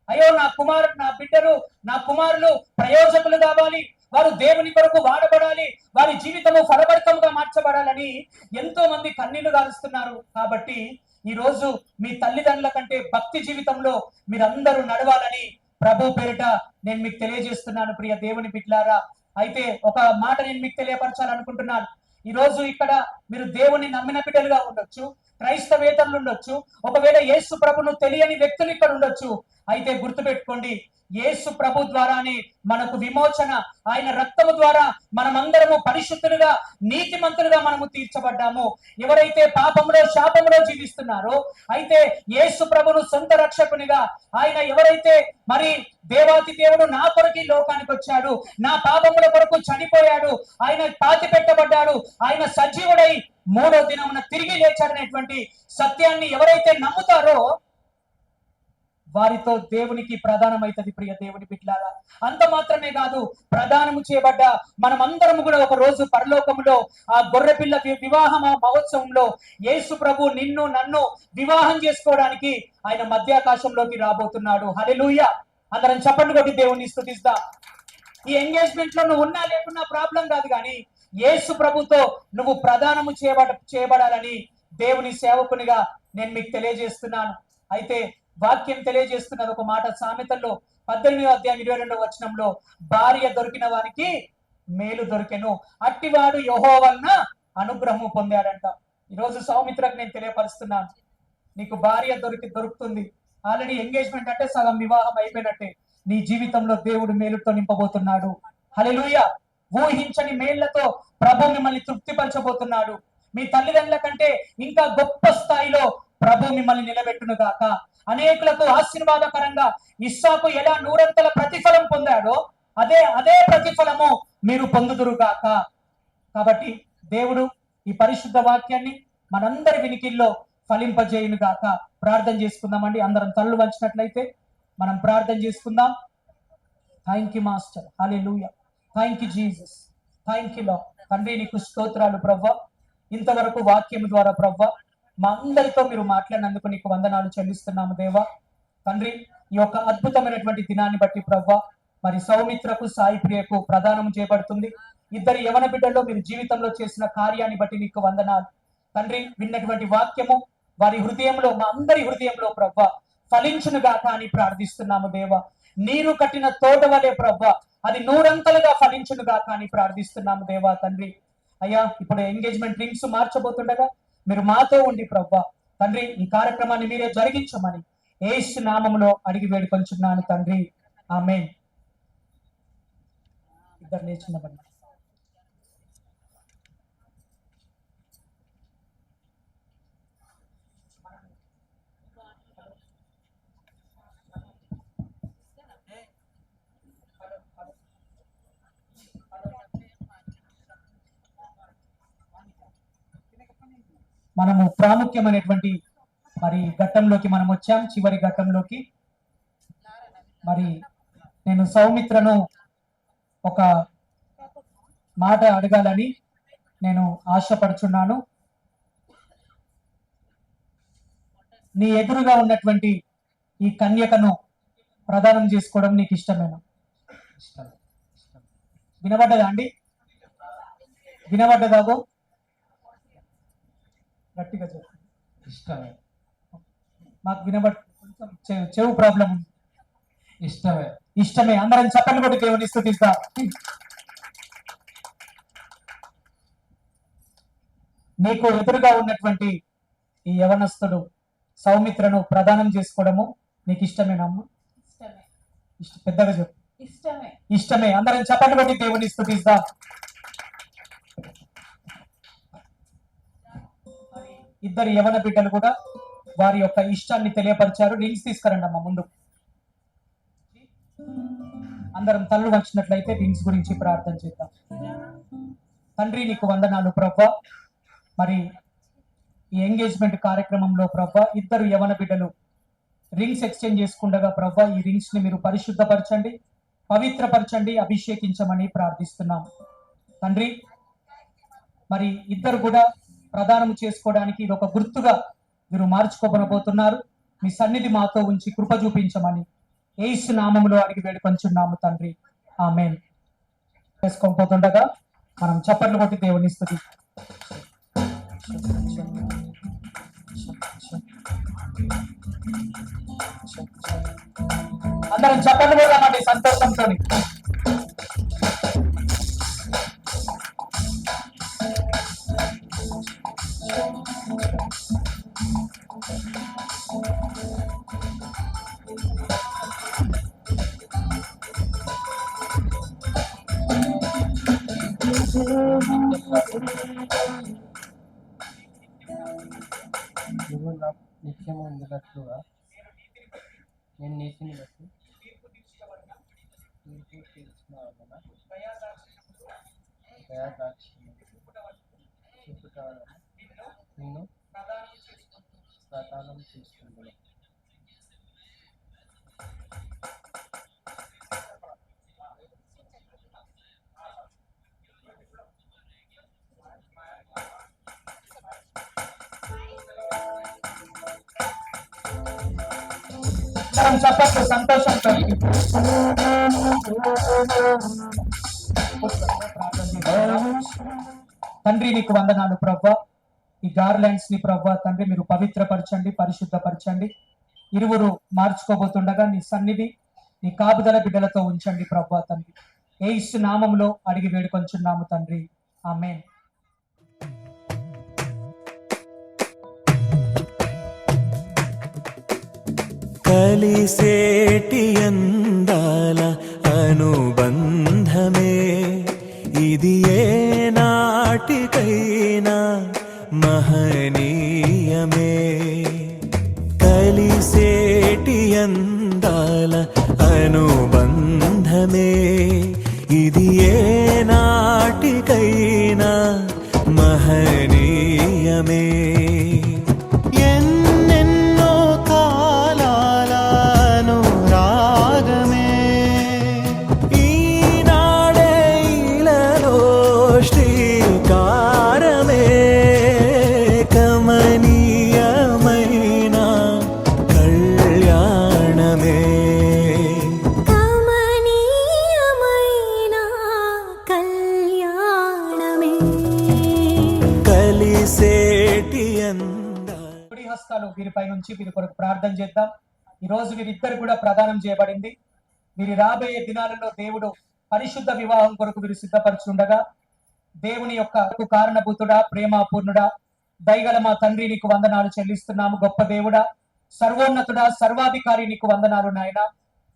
అయ్యో నా బిడ్డలు నా కుమారులు ప్రయోజకులు కావాలి, వారు దేవుని కొరకు వాడబడాలి, వారి జీవితము ఫలభరితంగా మార్చబడాలని ఎంతో మంది కన్నీళ్లు గారుస్తున్నారు. కాబట్టి ఈ రోజు మీ తల్లిదండ్రుల కంటే భక్తి జీవితంలో మీరందరూ నడవాలని ప్రభు పేరిట నేను మీకు తెలియజేస్తున్నాను. ప్రియ దేవుని బిడ్డలారా, అయితే ఒక మాట నేను మీకు తెలియపరచాలనుకుంటున్నాను. ఈ రోజు ఇక్కడ మీరు దేవుని నమ్మిన బిడ్డలుగా ఉండొచ్చు, క్రైస్తవేతరులు ఉండొచ్చు, ఒకవేళ యేసు ప్రభును తెలియని వ్యక్తులు ఇక్కడ ఉండొచ్చు. అయితే గుర్తుపెట్టుకోండి, యేసు ప్రభు ద్వారానే మనకు విమోచన, ఆయన రక్తము ద్వారా మనమందరము పరిశుద్ధులుగా నీతిమంతులుగా మనము తీర్చబడ్డాము. ఎవరైతే పాపంలో శాపంలో జీవిస్తున్నారో, అయితే యేసు ప్రభును సొంత రక్షకునిగా ఆయన ఎవరైతే మరి దేవాతి దేవుడు నా కొరకు లోకానికి వచ్చాడు, నా పాపముల కొరకు చనిపోయాడు, ఆయన పాతి పెట్టబడ్డాడు, ఆయన సజీవుడై మూడో దినమున తిరిగి లేచాడనేటువంటి సత్యాన్ని ఎవరైతే నమ్ముతారో వారితో దేవునికి ప్రధానమైతది. ప్రియ దేవుని బిడ్డలారా, అంత మాత్రమే కాదు, ప్రధానము చేయబడ్డ మనమందరము కూడా ఒక రోజు పరలోకములో ఆ గొర్రెపిల్ల వివాహ మహోత్సవంలో యేసు ప్రభు నిన్ను నన్ను వివాహం చేసుకోవడానికి ఆయన మధ్యాకాశంలోకి రాబోతున్నాడు. హల్లెలూయా! అందరం చప్పట్లు కొట్టి దేవుని స్తుతిస్తాం. ఈ ఎంగేజ్మెంట్ లో నువ్వు ఉన్నా లేకున్నా ప్రాబ్లం కాదు, కానీ యేసు ప్రభుతో నువ్వు ప్రధానము చేయబడాలని దేవుని సేవకునిగా నేను మీకు తెలియజేస్తున్నాను. అయితే వాక్యం తెలియజేస్తున్నది ఒక మాట, సామెతల్లో 18వ అధ్యాయం 22వ వచనంలో, భార్య దొరికిన వారికి మేలు దొరికెను, అట్టివాడు యెహోవా వలన అనుగ్రహము పొందాడంట. ఈరోజు సౌమిత్రకు నేను తెలియపరుస్తున్నాను, నీకు భార్య దొరుకుతుంది. ఆల్రెడీ ఎంగేజ్మెంట్ అంటే సగం వివాహం అయిపోయినట్టే. నీ జీవితంలో దేవుడు మేలుతో నింపబోతున్నాడు. హల్లెలూయా! ఊహించని మేళ్లతో ప్రభు మిమ్మల్ని తృప్తిపరచబోతున్నాడు. మీ తల్లిదండ్రుల కంటే ఇంకా గొప్ప స్థాయిలో ప్రభు మిమ్మల్ని నిలబెట్టును గాక. అనేకులకు ఆశీర్వాదకరంగా ఇస్సాకు ఎలా నూరంతల ప్రతిఫలం పొందాడో అదే ప్రతిఫలము మీరు పొందుదురు గాక. కాబట్టి దేవుడు ఈ పరిశుద్ధ వాక్యాన్ని మనందరి వినికిల్లో ఫలింపజేయును గాక. ప్రార్థన చేసుకుందామండి. అందరం తల్లు వంచినట్లయితే మనం ప్రార్థన చేసుకుందాం. Thank you master. Hallelujah! Thank you Jesus. Thank you lord. తండ్రి నీకు స్తోత్రాలు ప్రవ్వా. ఇంతవరకు వాక్యం ద్వారా ప్రవ్వా మా అందరితో మీరు మాట్లాడినందుకు నీకు వందనాలు చెల్లిస్తున్నాము దేవా. తండ్రి, ఈ యొక్క అద్భుతమైనటువంటి దినాన్ని బట్టి ప్రవ్వా మరి సౌమిత్రకు సాయి ప్రియకు ప్రదానం చేయబడుతుంది. ఇద్దరు యవన బిడ్డల్లో మీరు జీవితంలో చేసిన కార్యాన్ని బట్టి నీకు వందనాలు తండ్రి. విన్నటువంటి వాక్యము వారి హృదయంలో, మా అందరి హృదయంలో ప్రభా ఫలించును గాక అని ప్రార్థిస్తున్నాము దేవా. నీరు కట్టిన తోట వలె ప్రభా అది నూరంతలుగా ఫలించును గాక అని ప్రార్థిస్తున్నాము దేవా తండ్రి. అయ్యా, ఇప్పుడు ఎంగేజ్మెంట్ రింగ్స్ మార్చబోతుండగా మీరు మాతో ఉండి ప్రభా తండ్రి ఈ కార్యక్రమాన్ని మీరే జరిగించమని యేసు నామములో అడిగి వేడుకొంచున్నాను తండ్రి. ఆమేన్. ఇద్దరు లేచినబడి మనము ప్రాముఖ్యమైనటువంటి మరి ఘట్టంలోకి మనం వచ్చాం, చివరి ఘట్టంలోకి. మరి నేను సౌమిత్రను ఒక మాట అడగాలని నేను ఆశపడుచున్నాను. నీ ఎదురుగా ఉన్నటువంటి ఈ కన్యకను ప్రదానం చేసుకోవడం నీకు ఇష్టమేనా? వినబడ్డదా అండి? వినబడ్డదాగో గట్టిగా చెప్పు. ఇష్టమే. మాకు కొంచెం చెవు ప్రాబ్లం ఉంది. ఇష్టమే. ఇష్టమే. అందరం చప్పట్లు కొట్టి దేవుని స్తుతిస్తాం. నీకు ఎదురుగా ఉన్నటువంటి ఈ యవనస్తుడు సౌమిత్రను ప్రదానం చేసుకోవడము నీకు ఇష్టమేనమ్మా? ఇష్టమే. పెద్దగా చెప్పు. ఇష్టమే. ఇష్టమే. అందరం చప్పట్లు కొట్టి దేవుని స్తుతిస్తాం. ఇద్దరు యవన బిడ్డలు కూడా వారి యొక్క ఇష్టాన్ని తెలియపరిచారు. రింగ్స్ తీసుకురండి అమ్మా ముందు. అందరం తల్లు వంచినట్లయితే రింగ్స్ గురించి ప్రార్థన చేద్దాం. తండ్రి నీకు వందనాలు ప్రభా. మరి ఈ ఎంగేజ్మెంట్ కార్యక్రమంలో ప్రభా ఇద్దరు యవన బిడ్డలు రింగ్స్ ఎక్స్చేంజ్ చేసుకుండగా ప్రభా ఈ రింగ్స్ ని మీరు పరిశుద్ధపరచండి, పవిత్రపరచండి, అభిషేకించమని ప్రార్థిస్తున్నాం తండ్రి. మరి ఇద్దరు కూడా ప్రదానం చేసుకోవడానికి ఇది ఒక గుర్తుగా మీరు మార్చుకోబోతున్నారు. మీ సన్నిధి మాతో ఉంచి కృప చూపించమని యేసు నామములో అడిగి వేడుకొంచున్నాము తండ్రి. ఆమేన్. చేసుకోకపోతుండగా మనం చప్పట్లు కొట్టి దేవుని స్తుతి. అందరం చప్పట్లు కొడదామండి సంతోషంతో. నువ్వు నాకు నిత్యము ఉండినట్లుగా నేను నీతిని బట్టి తీర్పు తీర్చిన వలన దయాదాక్షి చూపుట వలన నిన్ను ప్రదానం చేసుకుంటున్నాను. చప్పట్లు సంతోషంతో. తండ్రి నీకు వందనాలు ప్రభా. ఈ గార్లాండ్స్ ని ప్రభా తండ్రి మీరు పవిత్రపరచండి, పరిశుద్ధపరచండి. ఇరువురు మార్చుకోబోతుండగా నీ సన్నిధి నీ కాపుదల బిడ్డలతో ఉంచండి ప్రభా తండ్రి. యేసు నామములో అడిగి వేడుకొంచున్నాము తండ్రి. ఆమేన్. కలిసేటి అందాల అనుబంధమే ఇది ఏ నాటికైనా మహనీయమే. కలిసేటి అందాల అనుబంధమే ఇది ఏ నాటికైనా మహనీయమే. కలిసేటి నుంచి వీరి కొరకు ప్రార్థన చేద్దాం. ఈ రోజు వీరిద్దరు కూడా ప్రదానం చేయబడింది. వీరి రాబోయే దినాలలో దేవుడు పరిశుద్ధ వివాహం కొరకు వీరు సిద్ధపరచుండగా, దేవుని యొక్క కారణభూతుడా, ప్రేమాపూర్ణుడా, దయగల మా తండ్రి నీకు వందనాలు చెల్లిస్తున్నాము. గొప్ప దేవుడా, సర్వోన్నతుడా, సర్వాధికారి నీకు వందనాలు నాయన.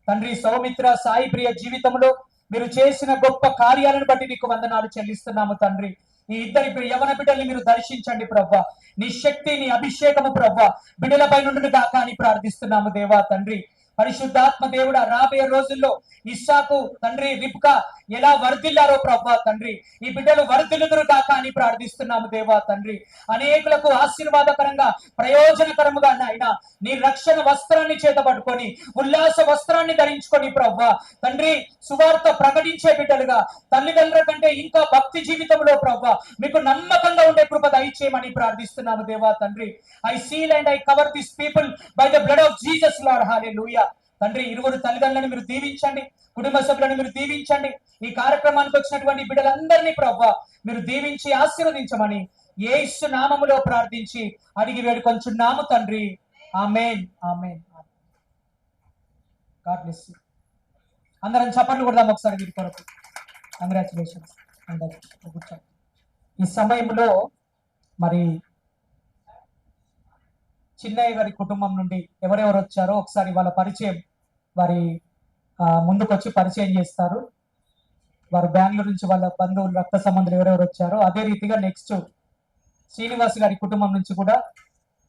తండ్రి సౌమిత్ర సాయి ప్రియ జీవితంలో మీరు చేసిన గొప్ప కార్యాలను బట్టి నీకు వందనాలు చెల్లిస్తున్నాము తండ్రి. ఈ ఇద్దరి యవన బిడ్డల్ని మీరు దర్శించండి ప్రవ్వా. నీ శక్తి, నీ అభిషేకము ప్రవ్వా బిడ్డలపై నుండి దాకా అని ప్రార్థిస్తున్నాము దేవా తండ్రి. పరిశుద్ధాత్మ దేవుడా, రాబోయే రోజుల్లో ఇస్సాకు తండ్రి, రిబ్కా ఎలా వర్ధిల్లారో ప్రవ్వా తండ్రి, ఈ బిడ్డలు వర్ధిల్లుదురు కాక అని ప్రార్థిస్తున్నాము దేవా తండ్రి. అనేకులకు ఆశీర్వాదకరంగా, ప్రయోజనకరముగా నాయన నీ రక్షణ వస్త్రాన్ని చేతపట్టుకొని, ఉల్లాస వస్త్రాన్ని ధరించుకొని ప్రవ్వా తండ్రి సువార్త ప్రకటించే బిడ్డలుగా, తల్లిదండ్రుల కంటే ఇంకా భక్తి జీవితంలో ప్రవ్వా మీకు నమ్మకంగా ఉండే కృప దయచేయమని ప్రార్థిస్తున్నాము దేవా తండ్రి. I seal and I cover this people by the blood of Jesus Lord. హల్లెలూయా తండ్రి. ఇరువురు తల్లిదండ్రులను మీరు దీవించండి, కుటుంబ సభ్యులను మీరు దీవించండి. ఈ కార్యక్రమానికి వచ్చినటువంటి బిడ్డలందరినీ ప్రవ్వా మీరు దీవించి ఆశీర్వదించమని యేసు నామములో ప్రార్థించి అడిగి వేడుకొంచున్నాము తండ్రి. ఆమేన్, ఆమేన్. God bless you. అందరం చప్పట్లు కొడదాం ఒకసారి వీరి కొరకు. కంగ్రాచులేషన్స్. ఈ సమయంలో మరి చిన్నయ్య గారి కుటుంబం నుండి ఎవరెవరు వచ్చారో ఒకసారి వాళ్ళ పరిచయం వారి ముందుకు వచ్చి పరిచయం చేస్తారు. వారు బెంగళూరు నుంచి వాళ్ళ బంధువులు, రక్త సంబంధులు ఎవరెవరు వచ్చారో, అదే రీతిగా నెక్స్ట్ శ్రీనివాస్ గారి కుటుంబం నుంచి కూడా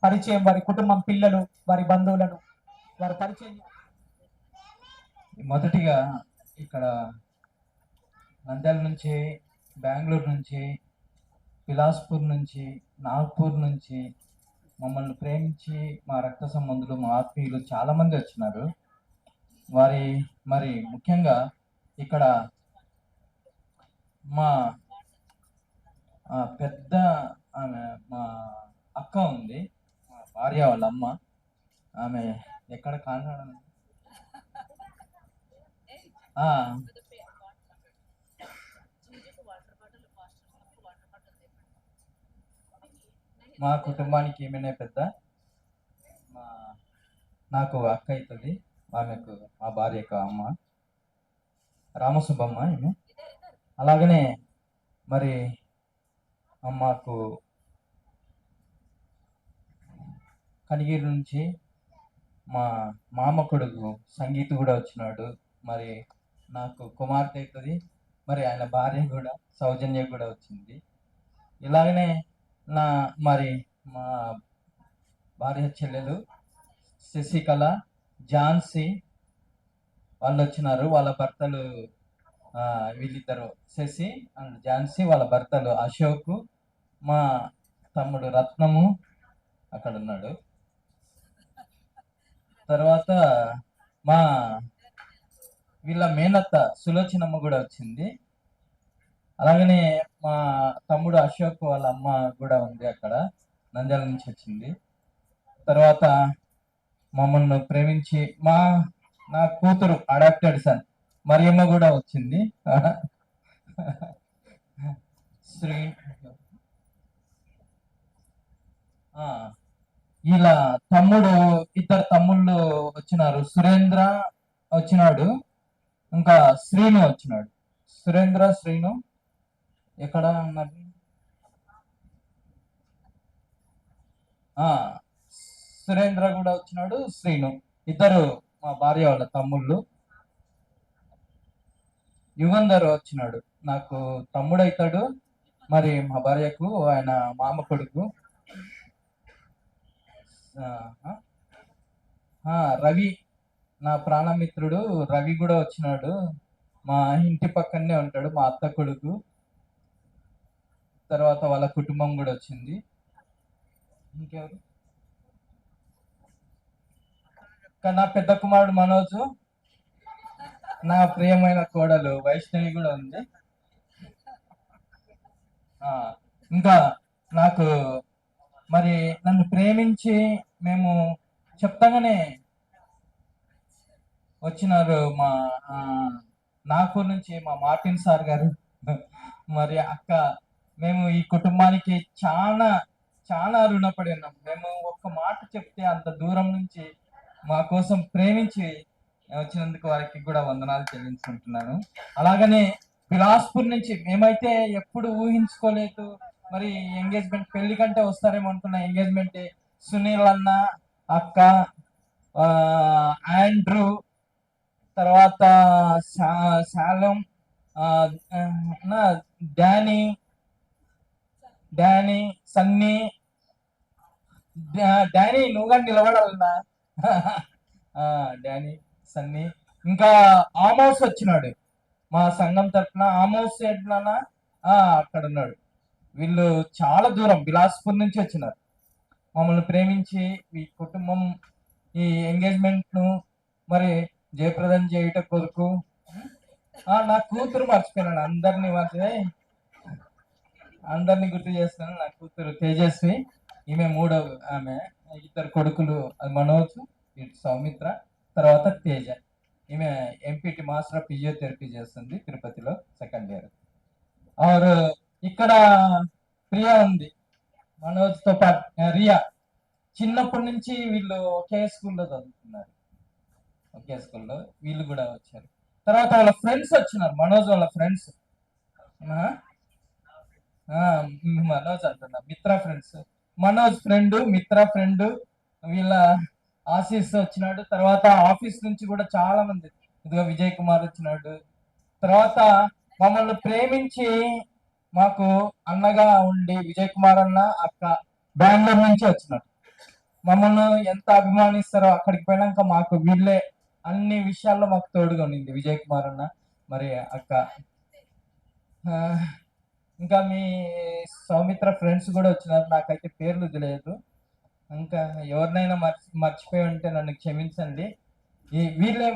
పరిచయం, వారి కుటుంబం, పిల్లలు, వారి బంధువులను వారి పరిచయం. మొదటిగా ఇక్కడ నంద్యాల నుంచి, బెంగళూరు నుంచి, బిలాస్పూర్ నుంచి, నాగ్పూర్ నుంచి మమ్మల్ని ప్రేమించి మా రక్త సంబంధులు, మా ఆత్మీయులు చాలామంది వచ్చినారు. మరి ముఖ్యంగా ఇక్కడ మా పెద్ద ఆమె మా అక్క ఉంది, మా భార్య వాళ్ళ అమ్మ. ఆమె ఎక్కడ కానడం మా కుటుంబానికి ఏమైనా పెద్ద నాకు అక్క అవుతుంది. ఆమెకు మా భార్యకు అమ్మ రామసుబ్బమ్మ ఈమె. అలాగనే మరి అమ్మకు కనిగిరి నుంచి మా మామ కొడుకు సంగీత్ కూడా వచ్చినాడు. మరి నాకు కుమార్తె అవుతుంది. మరి ఆయన భార్య కూడా సౌజన్య కూడా వచ్చింది. ఇలాగనే మరి మా భార్య చెల్లెలు శశికళ, ఝాన్సీ వాళ్ళు వచ్చినారు. వాళ్ళ భర్తలు వీళ్ళిద్దరు, శశి అండ్ ఝాన్సీ, వాళ్ళ భర్తలు అశోక్, మా తమ్ముడు రత్నము అక్కడ ఉన్నాడు. తర్వాత మా వీళ్ళ మేనత్త సులోచనమ్మ కూడా వచ్చింది. అలాగనే మా తమ్ముడు అశోక్ వాళ్ళ అమ్మ కూడా ఉంది అక్కడ, నంద్యాల నుంచి వచ్చింది. తర్వాత మమ్మల్ని ప్రేమించి నా కూతురు అడాప్టెడ్ సన్ మరియమ్మ కూడా వచ్చింది. ఇలా ఇద్దరు తమ్ముళ్ళు వచ్చినారు. సురేంద్ర వచ్చినాడు, ఇంకా శ్రీను వచ్చినాడు. సురేంద్ర, శ్రీను ఎక్కడ ఉన్నారు? సురేంద్ర కూడా వచ్చినాడు, శ్రీను ఇద్దరు మా భార్య వాళ్ళ తమ్ముళ్ళు. యుగంధర్ వచ్చినాడు, నాకు తమ్ముడు అవుతాడు. మరి మా భార్యకు ఆయన మామ కొడుకు. రవి నా ప్రాణమిత్రుడు రవి కూడా వచ్చినాడు. మా ఇంటి పక్కనే ఉంటాడు, మా అత్త కొడుకు. తర్వాత వాళ్ళ కుటుంబం కూడా వచ్చింది. ఇంకెవరు? నా పెద్ద కుమారుడు మనోజు, నా ప్రియమైన కోడలు వైష్ణవి కూడా ఉంది. ఇంకా నాకు మరి నన్ను ప్రేమించి మేము చెప్తాగానే వచ్చినారు మా నాగపూర్ నుంచి మా మార్టిన్ సార్ గారు, మరి అక్క. మేము ఈ కుటుంబానికి చాలా చాలా రుణపడి ఉన్నాం. మేము ఒక్క మాట చెప్తే అంత దూరం నుంచి మా కోసం ప్రేమించి వచ్చినందుకు వారికి కూడా వందనాలు చెల్లించుకుంటున్నాను. అలాగనే బిలాస్పూర్ నుంచి మేమైతే ఎప్పుడు ఊహించుకోలేదు. మరి ఎంగేజ్మెంట్ పెళ్లి కంటే వస్తారేమో అనుకున్న ఎంగేజ్మెంట్ సునీల్ అన్న, అక్క, ఆండ్రూ, తర్వాత శాలం, డానీ, సన్నీ. డానీ నువ్వు కానీ నిలబడాలన్నా. డానీ, సన్నీ, ఇంకా ఆమోస్ వచ్చినాడు మా సంఘం తరఫున. ఆమోస్ ఎట్లనా అక్కడ ఉన్నాడు. వీళ్ళు చాలా దూరం బిలాస్పూర్ నుంచి వచ్చినారు. మమ్మల్ని ప్రేమించి ఈ కుటుంబం ఈ ఎంగేజ్మెంట్ ను మరి జయప్రదం చేయుట కొరకు నా కూతురు మర్చిపోయినాడు. అందరినీ గుర్తు చేస్తున్నాను. నా కూతురు తేజస్వి, ఈమె మూడవ ఆమె. ఇద్దరు కొడుకులు, అది మనోజ్, ఇటు సౌమిత్ర, తర్వాత తేజ. ఈమె ఎంపీటీ మాస్టర్ ఆఫ్ ఫిజియోథెరపీ చేస్తుంది తిరుపతిలో, సెకండ్ ఇయర్. ఆరు ఇక్కడ ప్రియా ఉంది మనోజ్తో పాటు. రియా చిన్నప్పటి నుంచి వీళ్ళు ఒకే స్కూల్లో చదువుతున్నారు. ఒకే స్కూల్లో వీళ్ళు కూడా వచ్చారు. తర్వాత వాళ్ళ ఫ్రెండ్స్ వచ్చినారు, మనోజ్ వాళ్ళ ఫ్రెండ్స్. మనోజ్ అంటున్నా, మిత్ర ఫ్రెండ్స్. మనోజ్ ఫ్రెండ్, మిత్ర ఫ్రెండ్, వీళ్ళ ఆశీస్ వచ్చినాడు. తర్వాత ఆఫీస్ నుంచి కూడా చాలా మంది, ఇదిగో విజయ్ కుమార్ వచ్చినాడు. తర్వాత మమ్మల్ని ప్రేమించి మాకు అన్నగా ఉండి విజయ్ కుమార్ అన్న, అక్క బెంగళూరు నుంచి వచ్చినాడు. మమ్మల్ని ఎంత అభిమానిస్తారో అక్కడికి పోయినాక మాకు వీళ్ళే అన్ని విషయాల్లో మాకు తోడుగా ఉండింది విజయ్ కుమార్ అన్న, మరి అక్క. ఇంకా మీ సౌమిత్ర ఫ్రెండ్స్ కూడా వచ్చినారు. నాకైతే పేర్లు తెలియదు. ఇంకా ఎవరినైనా మర్చిపోయి ఉంటే నన్ను క్షమించండి. వీళ్ళే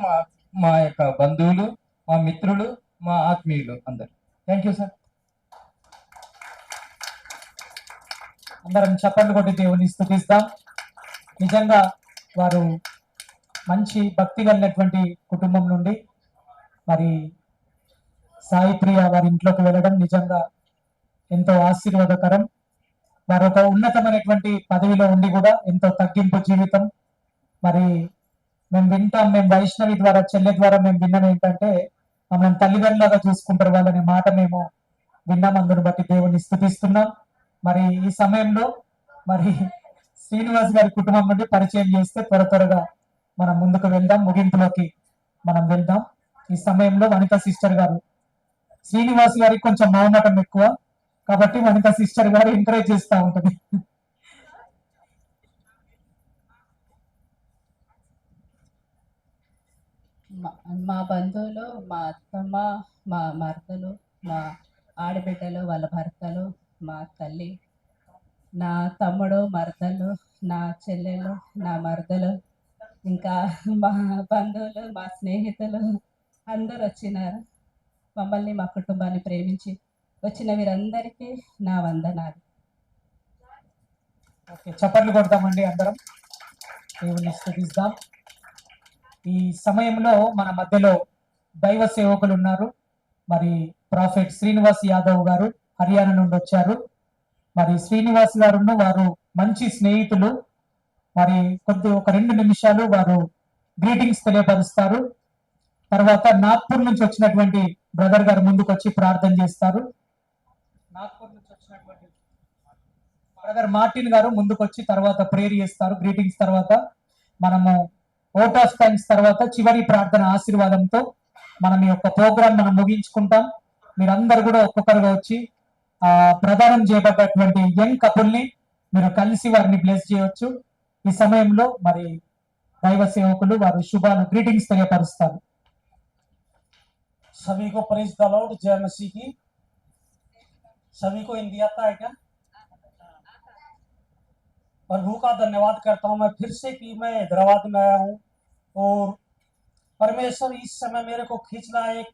మా యొక్క బంధువులు, మా మిత్రులు, మా ఆత్మీయులు అందరు. Thank you sir. అందరం చప్పట్లు కొట్టి దేవుని స్తుతిస్తాం. నిజంగా వారు మంచి భక్తి కలిగినటువంటి కుటుంబం నుండి మరి సాయి ప్రియ వారి ఇంట్లోకి వెళ్ళడం నిజంగా ఎంతో ఆశీర్వాదకరం. వారు ఒక ఉన్నతమైనటువంటి పదవిలో ఉండి కూడా ఎంతో తగ్గింపు జీవితం. మరి మేము వైష్ణవి ద్వారా, చెల్లె ద్వారా మేము విన్నాం ఏంటంటే మమ్మల్ని తల్లిదండ్రులాగా చూసుకుంటారు వాళ్ళనే మాట మేము విన్నాం. అందును బట్టి దేవుని స్తుతిస్తున్నాం. మరి ఈ సమయంలో మరి శ్రీనివాస్ గారి కుటుంబం నుండి పరిచయం చేస్తే త్వరగా మనం ముందుకు వెళ్దాం, ముగింపులోకి మనం వెళ్దాం. ఈ సమయంలో వనిత సిస్టర్ గారు, శ్రీనివాస్ గారికి కొంచెం మౌనటం ఎక్కువ కాబట్టి వనిత సిస్టర్ గారు ఎంకరేజ్ చేస్తూ ఉంటుంది. మా బంధువులు, మా అత్తమ్మ, మా మరదలు, మా ఆడబిడ్డలు, వాళ్ళ భర్తలు, మా తల్లి, నా తమ్ముడు, మరదలు, నా చెల్లెలు, నా మరదలు, ఇంకా మా బంధువులు, మా స్నేహితులు అందరూ వచ్చినారు. మమ్మల్ని, మా కుటుంబాన్ని ప్రేమించి వచ్చిన వీరందరికీ నా వందనాలు. ఓకే, చప్పట్లు కొడతామండి అందరం, దేవుని స్తుతిస్తాం. ఈ సమయంలో మన మధ్యలో దైవ సేవకులు ఉన్నారు. మరి ప్రాఫెట్ శ్రీనివాస్ యాదవ్ గారు హర్యానా నుండి వచ్చారు. మరి శ్రీనివాస్ గారును వారు మంచి స్నేహితులు. మరి ఒక 2 నిమిషాలు వారు గ్రీటింగ్స్ తెలియపరుస్తారు. తర్వాత నాగ్పూర్ నుంచి వచ్చినటువంటి బ్రదర్ గారు ముందుకు వచ్చి ప్రార్థన చేస్తారు. నాగ్పూర్ నుంచి వచ్చినటువంటి బ్రదర్ మార్టిన్ గారు ముందుకు వచ్చి తర్వాత ప్రేయర్ చేస్తారు. గ్రీటింగ్స్ తర్వాత మనము ఓట్ ఆఫ్ థ్యాంక్స్ తర్వాత చివరి ప్రార్థన ఆశీర్వాదంతో మనం ఈ యొక్క ప్రోగ్రామ్ మనం ముగించుకుంటాం. మీరందరూ కూడా ఒక్కొక్కరుగా వచ్చి ప్రదానం చేయబడ్డటువంటి యంగ్ కపుల్ని మీరు కలిసి వారిని బ్లెస్ చేయవచ్చు. ఈ సమయంలో మరి దైవ సేవకులు వారు శుభాలు గ్రీటింగ్స్ తెలియపరుస్తారు. सभी को प्रेज द लॉर्ड, जय मसीह की। सभी को हिंदी आता है क्या? प्रभु का धन्यवाद करता हूँ मैं फिर से कि मैं हैदराबाद में आया हूँ और परमेश्वर इस समय मेरे को खींच रहा है। एक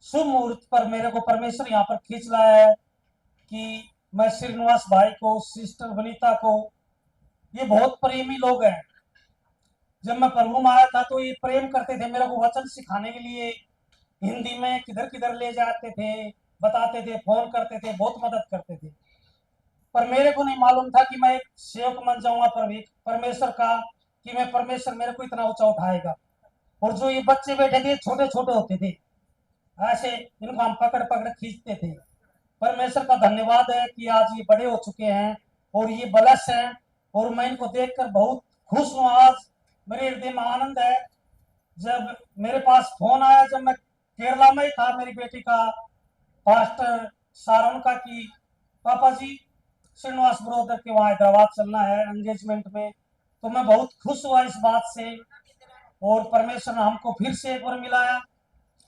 शुभ मुहूर्त पर मेरे को परमेश्वर यहाँ पर खींच रहा है कि मैं श्रीनिवास भाई को, सिस्टर वनीता को, ये बहुत प्रेमी लोग हैं। जब मैं प्रभु में आया था तो ये प्रेम करते थे, मेरे को वचन सिखाने के लिए हिंदी में किधर किधर ले जाते थे, बताते थे, फोन करते थे, बहुत मदद करते थे। पर मेरे को नहीं मालूम था कि मैं एक सेवक बन जाऊंगा परमेश्वर का, कि मैं परमेश्वर मेरे को इतना ऊंचा उठाएगा। और जो ये बच्चे बैठे थे छोटे छोटे होते थे, ऐसे इनको हम पकड़ पकड़ खींचते थे। परमेश्वर का धन्यवाद है कि आज ये बड़े हो चुके हैं और ये बलस हैं, और मैं इनको देखकर बहुत खुश हूँ। आज मेरे हृदय में आनंद है। जब मेरे पास फोन आया, जब मैं केरला में ही था, मेरी बेटी का पास्टर सारण का, कि पापा जी श्रीनिवास ब्रोदर के वहाँ हैदराबाद चलना है एंगेजमेंट में, तो मैं बहुत खुश हुआ इस बात से। और परमेश्वर ने हमको फिर से एक बार मिलाया।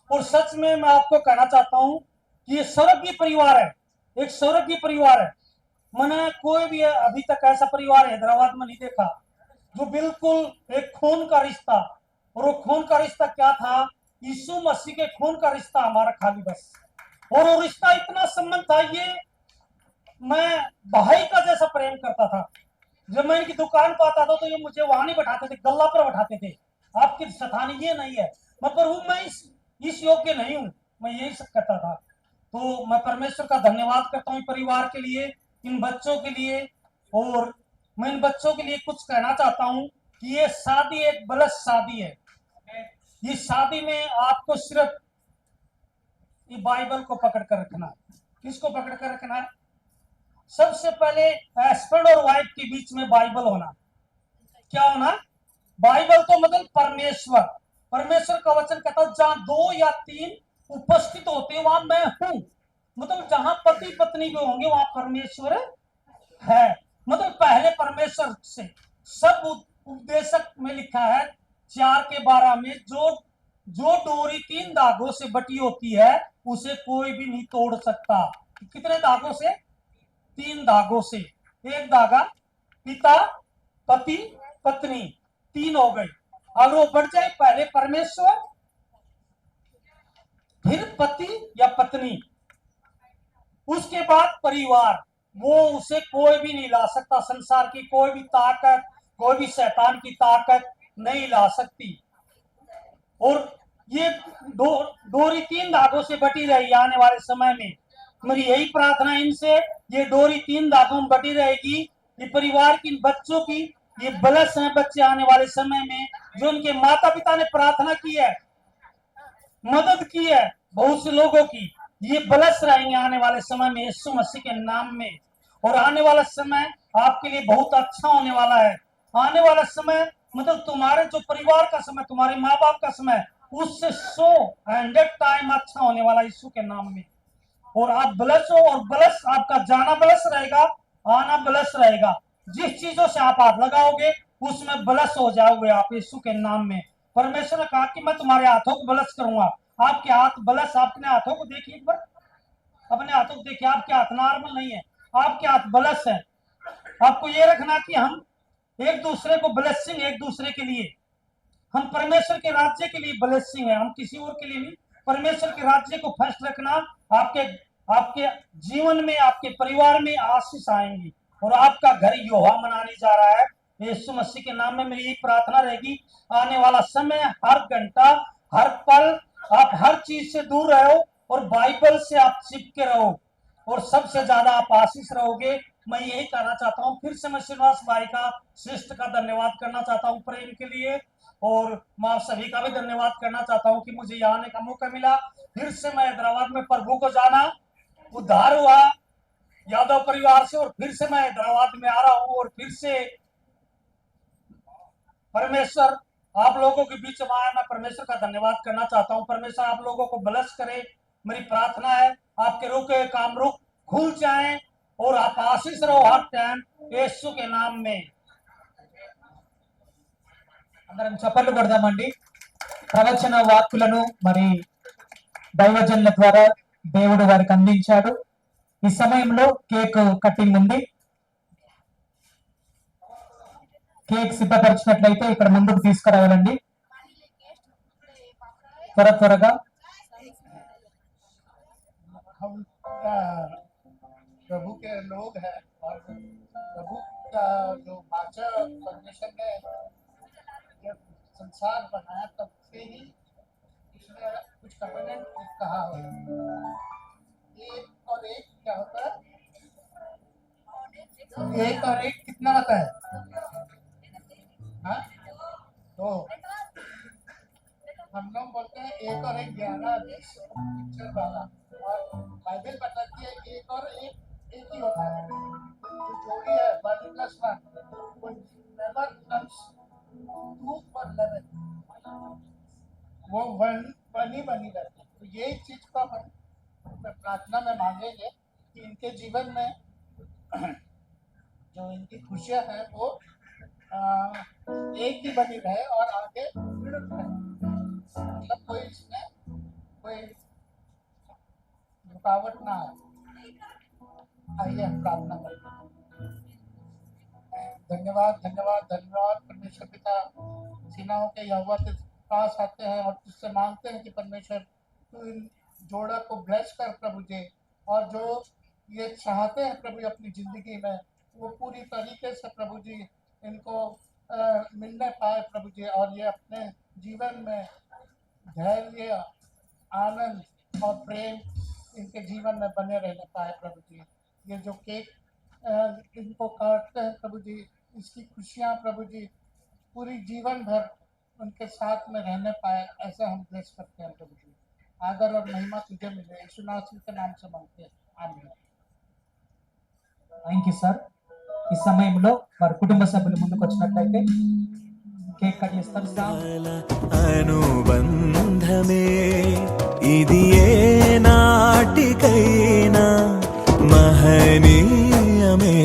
और सच में मैं आपको कहना चाहता हूँ कि ये स्वर्गीय परिवार है, एक स्वर्गीय परिवार है। मैंने कोई भी अभी तक ऐसा परिवार हैदराबाद में नहीं देखा जो बिल्कुल एक खून का रिश्ता। और वो खून का रिश्ता क्या था? यीशु मसीह के खून का रिश्ता हमारा, खाली बस। और वो रिश्ता इतना संबंध था, ये मैं भाई का जैसा प्रेम करता था। जब मैं इनकी दुकान पर आता था तो ये मुझे वहां नहीं बैठाते थे, गल्ला पर बैठाते थे। आपकी सतानी ये नहीं है, मतलब मैं इस योग्य नहीं हूँ, मैं यही सब करता था। तो मैं परमेश्वर का धन्यवाद करता हूँ परिवार के लिए, इन बच्चों के लिए। और मैं इन बच्चों के लिए कुछ कहना चाहता हूँ कि ये शादी एक बलस शादी है। ये शादी में आपको सिर्फ ये बाइबल को पकड़ कर रखना है। किसको पकड़ कर रखना है? सबसे पहले हस्बैंड और वाइफ के बीच में बाइबल होना। क्या होना? बाइबल तो मतलब परमेश्वर। परमेश्वर का वचन कहता है जहां 2 या 3 उपस्थित होते हैं वहां मैं हूं। मतलब जहां पति पत्नी भी होंगे वहां परमेश्वर है। मतलब पहले परमेश्वर से। सब उपदेशक में लिखा है 4 के 12 में, जो डोरी 3 धागों से बटी होती है उसे कोई भी नहीं तोड़ सकता। कितने धागों से? 3 धागों से। एक धागा पिता पति पत्नी, 3 हो गए। अगर वो बढ़ जाए, पहले परमेश्वर फिर पति या पत्नी, उसके बाद परिवार, वो उसे कोई भी नहीं ला सकता। संसार की कोई भी ताकत, कोई भी शैतान की ताकत नहीं ला सकती। और ये डोरी 3 धागों से बटी रही आने वाले समय में। मेरी यही प्रार्थना इनसे, ये डोरी 3 धागों में बटी रहेगी। ये परिवार की, बच्चों की ये बलस है बच्चे आने वाले समय में, जो उनके माता पिता ने प्रार्थना की है, मदद की है बहुत से लोगों की, ये बलस रहेंगे आने वाले समय में यीशु मसीह के नाम में। और आने वाला समय आपके लिए बहुत अच्छा होने वाला है। आने वाला समय मतलब तुम्हारे जो परिवार का समय, तुम्हारे माँ बाप का समय, उससे 100 टाइम अच्छा होने वाला यीशु के नाम में। और आप ब्लस हो, और ब्लस आपका जाना ब्लस रहेगा, आना ब्लस रहेगा। जिस चीजों से आप हाथ लगाओगे उसमें ब्लस हो जाओगे आप यीशु के नाम में। परमेश्वर ने कहा कि मैं तुम्हारे हाथों को ब्लस करूंगा। आपके हाथ ब्लस, अपने हाथों को देखिए एक बार, अपने हाथों को देखिए। आपके हाथ नॉर्मल नहीं है, आपके हाथ ब्लस है। आपको ये रखना कि हम एक दूसरे को ब्लेसिंग, एक दूसरे के लिए, हम परमेश्वर के राज्य के लिए ब्लेसिंग है, हम किसी और के लिए नहीं। परमेश्वर के राज्य को फर्स्ट रखना, आपके आपके जीवन में, आपके परिवार में आशीष आएंगी। और आपका घर योहा मनाने जा रहा है यीशु मसीह के नाम में। मेरी यही प्रार्थना रहेगी, आने वाला समय, हर घंटा, हर पल आप हर चीज से दूर रहो और बाइबल से आप चिपके रहो, और सबसे ज्यादा आप आशीष रहोगे। मैं यही कहना चाहता हूँ। फिर से मैं श्रीनिवास भाई का, श्रेष्ठ का धन्यवाद करना चाहता हूँ प्रेम के लिए। और मैं आप सभी का भी धन्यवाद करना चाहता हूँ कि मुझे यहाँ आने का मौका मिला। फिर से मैं हैदराबाद में प्रभु को जाना, उद्धार हुआ यादव परिवार से, और फिर से मैं हैदराबाद में आ रहा हूँ। और फिर से परमेश्वर आप लोगों के बीच में आया, मैं परमेश्वर का धन्यवाद करना चाहता हूँ। परमेश्वर आप लोगों को ब्लेस करे, मेरी प्रार्थना है। आपके रुके काम रुक खुल जाएं और आप आशीष रहो हर टाइम यीशु के नाम में। అందరం చప్పట్లు కొడదామండి। ప్రవచన వాక్కులను మరి దైవజనుల ద్వారా దేవుడు వారికి అందించాడు। ఈ సమయంలో కేక్ కటింగ్ ఉంది। కేక్ సిద్ధపరిచినట్లయితే ఇక్కడ ముందుకు తీసుకురావాలండి త్వరగా। हम प्रभु के लोग हैं, और प्रभु का जो वाचा परमेश्वर ने जब संसार बनाया तब से ही उसने कुछ कवेनेंट कहा हो। एक और एक क्या होता है? एक और एक कितना होता है? हाँ? दो। हम लोग बोलते हैं एक और एक 11 20 अक्षर वाला, और बाइबल बताती है एक और एक एक ही होता है। जो जोड़ी है 1+1 वो नेवर कम्स 2 पर 11, वो वन ही बनी रहती है। तो यही चीज को हम प्रार्थना में मांगेंगे कि इनके जीवन में जो इनकी खुशियां हैं वो एक ही बनी रहे और आगे बढ़ रहे, मतलब कोई इसमें कोई रुकावट ना आए। आइए हम प्रार्थना करते हैं। धन्यवाद धन्यवाद धन्यवाद परमेश्वर पिता, सीनाओं के यहोवा के पास आते हैं और तुझसे मांगते हैं कि परमेश्वर तू इन जोड़ा को ब्लेस कर प्रभु जी, और जो ये चाहते हैं प्रभु अपनी जिंदगी में वो पूरी तरीके से प्रभु जी इनको मिलने पाए प्रभु जी, और ये अपने जीवन में धैर्य आनंद और प्रेम इनके जीवन में बने रहने पाए प्रभु जी। ये जो केक इनको काटते हैं प्रभु जी, इसकी खुशियाँ प्रभु जी पूरी जीवन भर उनके साथ में रहने पाए, ऐसा हम ब्लेस करते हैं प्रभु जी। आदर और महिमा तुझे मिले, यीशु नासरी के नाम से मांगते हैं, आमीन। Thank you sir. ఈ సమయంలో వారి కుటుంబ సభ్యులు ముందుకు వచ్చినట్లయితే కేక్ కట్ చేస్తారు సార్. అనుబంధమే ఇది ఏ నాటికైనా మహనీయమే.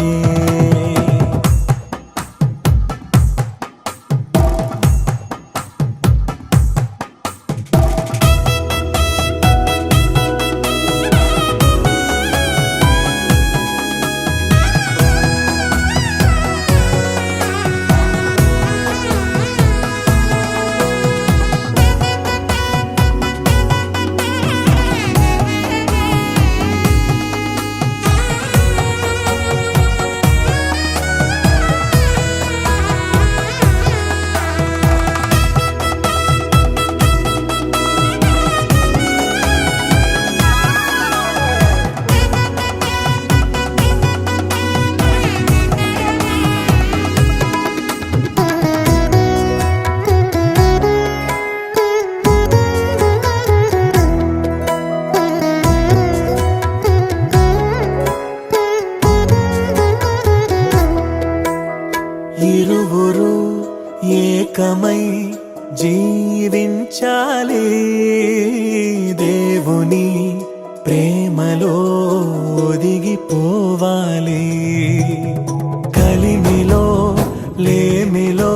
ఇరువురు ఏకమై జీవించాలి, దేవుని ప్రేమలో ఒదిగిపోవాలి. కలిమిలో లేమిలో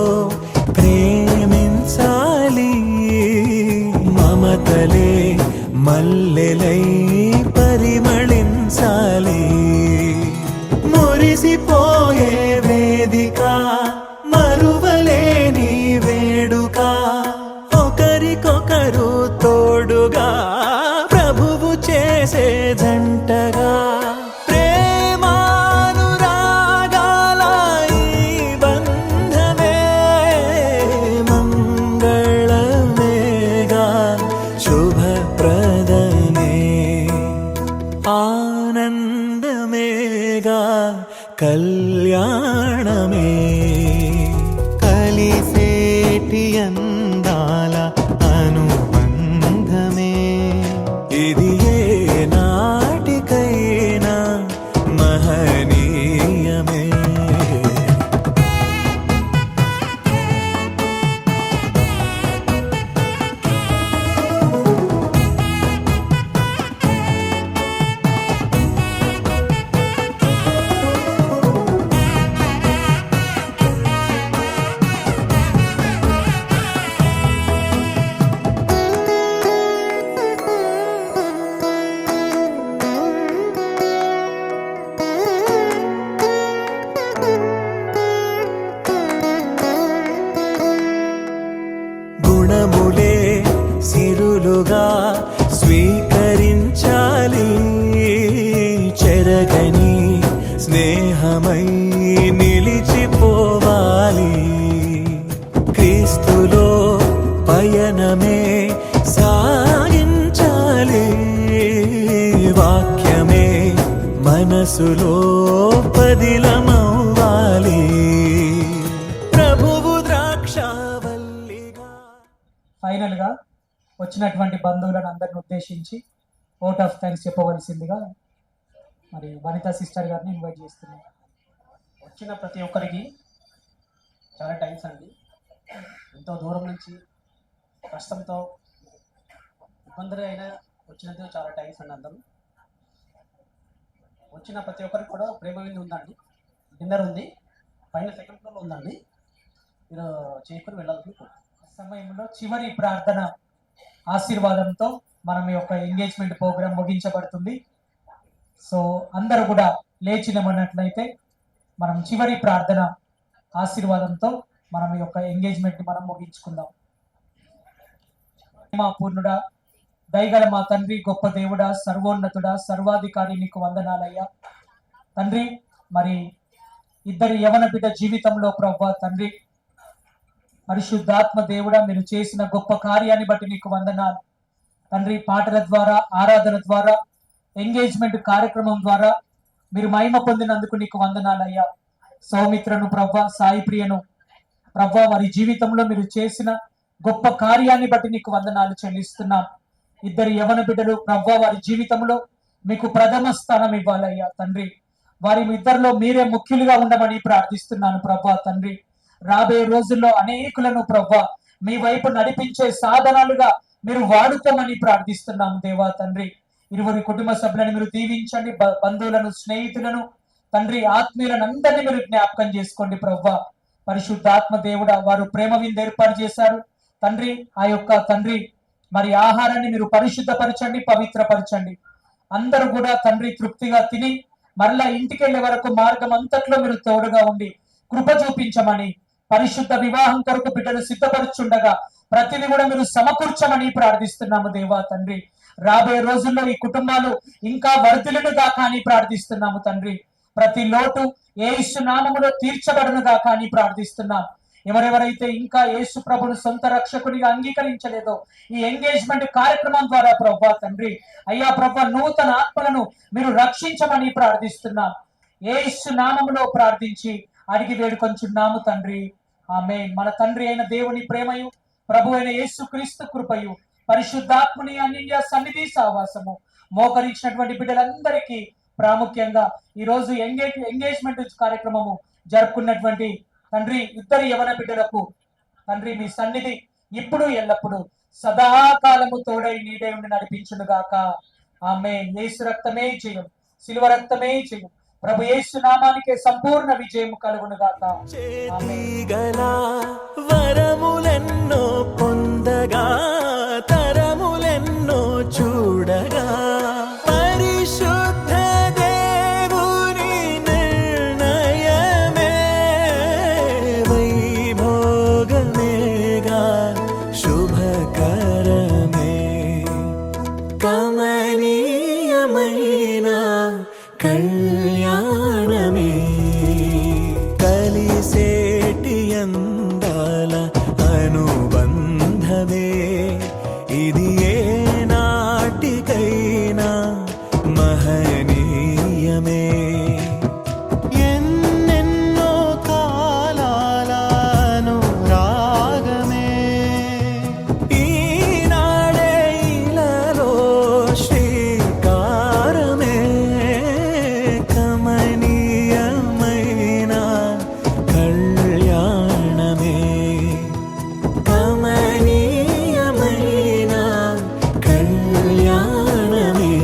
ప్రేమించాలి, మమతలే మల్లెలై పరిమళించాలి. మురిసిపోయే వేదిక, మరువలేని వేడుక, ఒకరికొకరు తోడుగా ప్రభువు చేసే జంటగా, ప్రేమానురాగాల ఈ బంధమే మంగళమేగా, శుభప్రదమే, ఆనందమేగా, కళ్యాణమే. కలిసేటి అందాల అనుబంధమే ఇది ఏ నాటికైనా మహనీయమే. గుణములే సిరులుగా స్వీకరించాలి, చెరగని స్నేహమై నిలిచిపోవాలి. క్రీస్తులో పయనమే సాగించాలి, వాక్యమే మనసులో పదిలమౌ ఫైనల్గా వచ్చినటువంటి బంధువులను అందరిని ఉద్దేశించి ఓట్ ఆఫ్ థ్యాంక్స్ చెప్పవలసిందిగా మరి వనితా సిస్టర్ గారిని ఇన్వైట్ చేస్తున్నాను. వచ్చిన ప్రతి ఒక్కరికి చాలా థ్యాంక్స్ అండి. ఎంతో దూరం నుంచి కష్టంతో ఇబ్బందులు అయినా వచ్చినందుకు చాలా థ్యాంక్స్ అండి. అందరూ వచ్చిన ప్రతి ఒక్కరికి కూడా ప్రేమ విందు ఉందండి, డిన్నర్ ఉంది, పైన సెకండ్ ఫ్లోర్లో ఉందండి. మీరు చేసుకుని వెళ్ళాలని సమయంలో చివరి ప్రార్థన ఆశీర్వాదంతో మనం ఈ యొక్క ఎంగేజ్మెంట్ ప్రోగ్రాం ముగించబడుతుంది. సో అందరూ కూడా లేచి నిలబడినట్లయితే మనం చివరి ప్రార్థన ఆశీర్వాదంతో మనం ఈ యొక్క ఎంగేజ్మెంట్ మనం ముగించుకుందాం. మా పూర్ణుడా, దయగల మా తండ్రి, గొప్ప దేవుడా, సర్వోన్నతుడా, సర్వాధికారి, నీకు వందనాలయ్యా తండ్రి. మరి ఇద్దరి యవన బిడ్డ జీవితంలో ప్రభువా తండ్రి, పరిశుద్ధాత్మ దేవుడా, మీరు చేసిన గొప్ప కార్యాన్ని బట్టి నీకు వందనాలు తండ్రి. పాటల ద్వారా, ఆరాధన ద్వారా, ఎంగేజ్మెంట్ కార్యక్రమం ద్వారా మీరు మహిమ పొందినందుకు నీకు వందనాలయ్యా. సౌమిత్రను ప్రభా, సాయి ప్రియను ప్రభా, వారి జీవితంలో మీరు చేసిన గొప్ప కార్యాన్ని బట్టి నీకు వందనాలు చెల్లిస్తున్నాం. ఇద్దరు యవన బిడ్డలు ప్రభా, వారి జీవితంలో మీకు ప్రథమ స్థానం ఇవ్వాలయ్యా తండ్రి. వారి ఇద్దరిలో మీరే ముఖ్యులుగా ఉండమని ప్రార్థిస్తున్నాను ప్రభా తండ్రి. రాబోయే రోజుల్లో అనేకులను ప్రభా మీ వైపు నడిపించే సాధనాలుగా మీరు వాడుకోమని ప్రార్థిస్తున్నాము దేవా తండ్రి. ఇరువురి కుటుంబ సభ్యులను మీరు దీవించండి, బంధువులను, స్నేహితులను తండ్రి, ఆత్మీయులను అందరినీ మీరు జ్ఞాపకం చేసుకోండి ప్రభా. పరిశుద్ధాత్మ దేవుడా, వారు ప్రేమ విందు ఏర్పాటు చేశారు తండ్రి. ఆ యొక్క తండ్రి మరి ఆహారాన్ని మీరు పరిశుద్ధపరచండి, పవిత్రపరచండి. అందరూ కూడా తండ్రి తృప్తిగా తిని మరలా ఇంటికి వెళ్ళే వరకు మార్గం అంతట్లో మీరు తోడుగా ఉండి కృప చూపించమని, పరిశుద్ధ వివాహం కొరకు బిడ్డలు సిద్ధపరుచుండగా ప్రతిదీ కూడా మీరు సమకూర్చమని ప్రార్థిస్తున్నాము దేవా తండ్రి. రాబోయే రోజుల్లో ఈ కుటుంబాలు ఇంకా వర్ధిల్లును గాక అని ప్రార్థిస్తున్నాము తండ్రి. ప్రతి లోటు యేసు నామములో తీర్చబడును గాక అని ప్రార్థిస్తున్నాం. ఎవరెవరైతే ఇంకా యేసు ప్రభును సొంత రక్షకునిగా అంగీకరించలేదో ఈ ఎంగేజ్మెంట్ కార్యక్రమం ద్వారా ప్రభా తండ్రి, అయ్యా ప్రభా, నూతన ఆత్మలను మీరు రక్షించమని ప్రార్థిస్తున్నాం. యేసు నామములో ప్రార్థించి అడిగి వేడుకొంచున్నాము తండ్రి, ఆమేన్. మన తండ్రి అయిన దేవుని ప్రేమయు, ప్రభు అయిన యేసు క్రీస్తు కృపయు, పరిశుద్ధాత్ముని అన్య సన్నిధి సహవాసము మోకరించినటువంటి బిడ్డలందరికీ, ప్రాముఖ్యంగా ఈ రోజు ఎంగేజ్మెంట్ కార్యక్రమము జరుపుకున్నటువంటి తండ్రి ఇద్దరి యవన బిడ్డలకు తండ్రి మీ సన్నిధి ఇప్పుడు ఎల్లప్పుడు సదాకాలము తోడై నీడై ఉండి నడిపించును గాక. ఆమేన్. యేసు రక్తమే జయం, శిలువ రక్తమే జయం. ప్రభు యేసు నామానికే సంపూర్ణ విజయం కలుగును గాక. చేతిగల వరములెన్నో పొందగా, తరములెన్నో చూడగా, పరిశుద్ధ దేవుని నిర్ణయమే వైభోగమేగా, శుభకరమే, కమనీయమైన కళ్యాణమే, కలిసేటి అందాల అనుబంధమే, ఇది ఏ నాటికైనా మహనీయమే. ఎన్నెన్నో కాలాల అనురాగమే, ఈనాడే ఇలాలో శ్రీకారమే, కమనీయమైన కళ్యాణమే, కమనీయమైన కళ్యాణమే,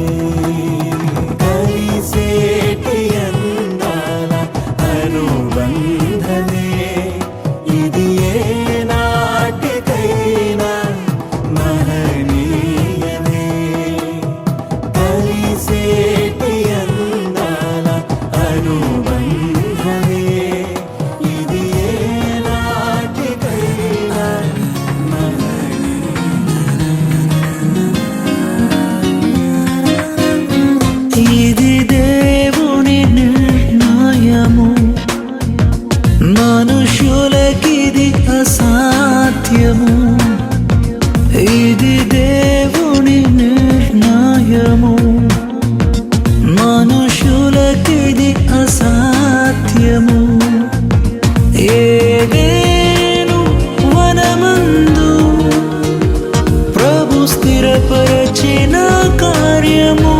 కలిసేటి అందాల అనుబంధమే, ఇది ఏ నాటికైనా మహనీయమే, కలిసేటి అందాల అనుబంధమే, ఇది ఏ నాటికైనా ఇది దేవుని నిర్ణయము, మనుషులకిది అసాధ్యము. ఇది దేవుని నిర్ణయము, మనుషులకిది అసాధ్యము. ఏదేను వనమందు స్థిరపరచిన కార్యము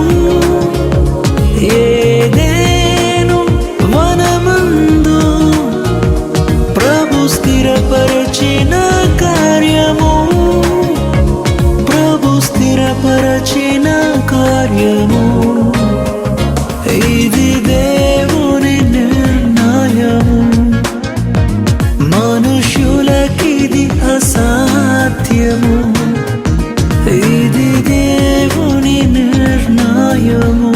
ఏదెను వనమందు ప్రభు స్థిరపరచిన కార్యము ప్రభు స్థిరపరచిన కార్యము ఇది దేవుని నిర్ణయము మనుషులకిది అసాధ్యము ఇది దేవుని నిర్ణయము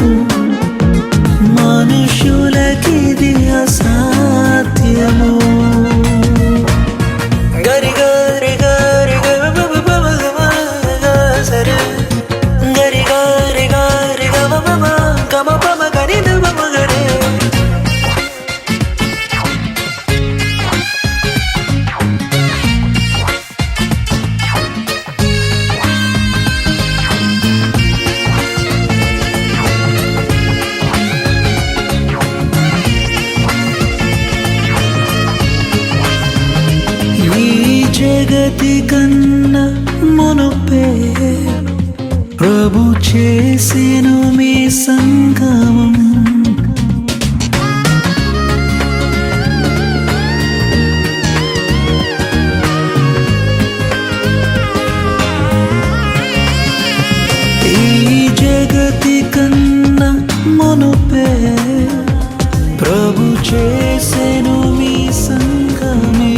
మనుషులకిది అసాధ్యము గరి గరి గరి సరే గరి గరి గరి గమ పమ గరి గరే జగతి కన్నా మునుపే ప్రభు చేసెను మీ సంగమం ఈ జగతి కన్నా మునుపే ప్రభు చేసెను మీ సంగమే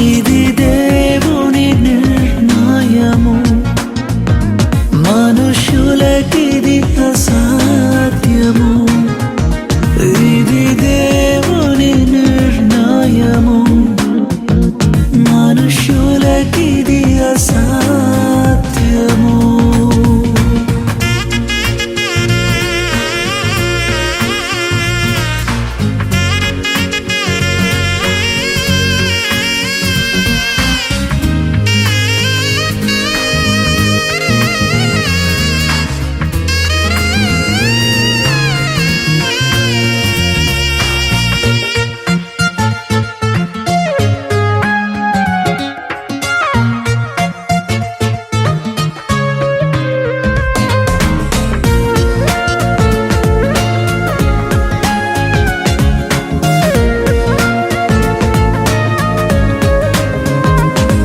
ఇది దేవుని నిర్ణయము మనుషులకిది అసాధ్యము ఇది దేవుని నిర్ణయము మనుషులకిది అసాధ్యము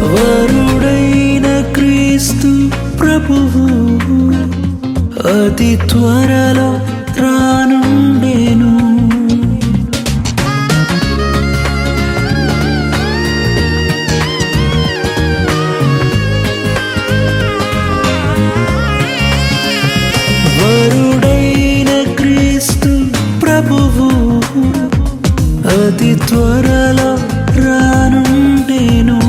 వరుడైన క్రీస్తు ప్రభువు అతి త్వరలో రానుండెను వరుడైన క్రీస్తు ప్రభువు అతి త్వరలో రానుండెను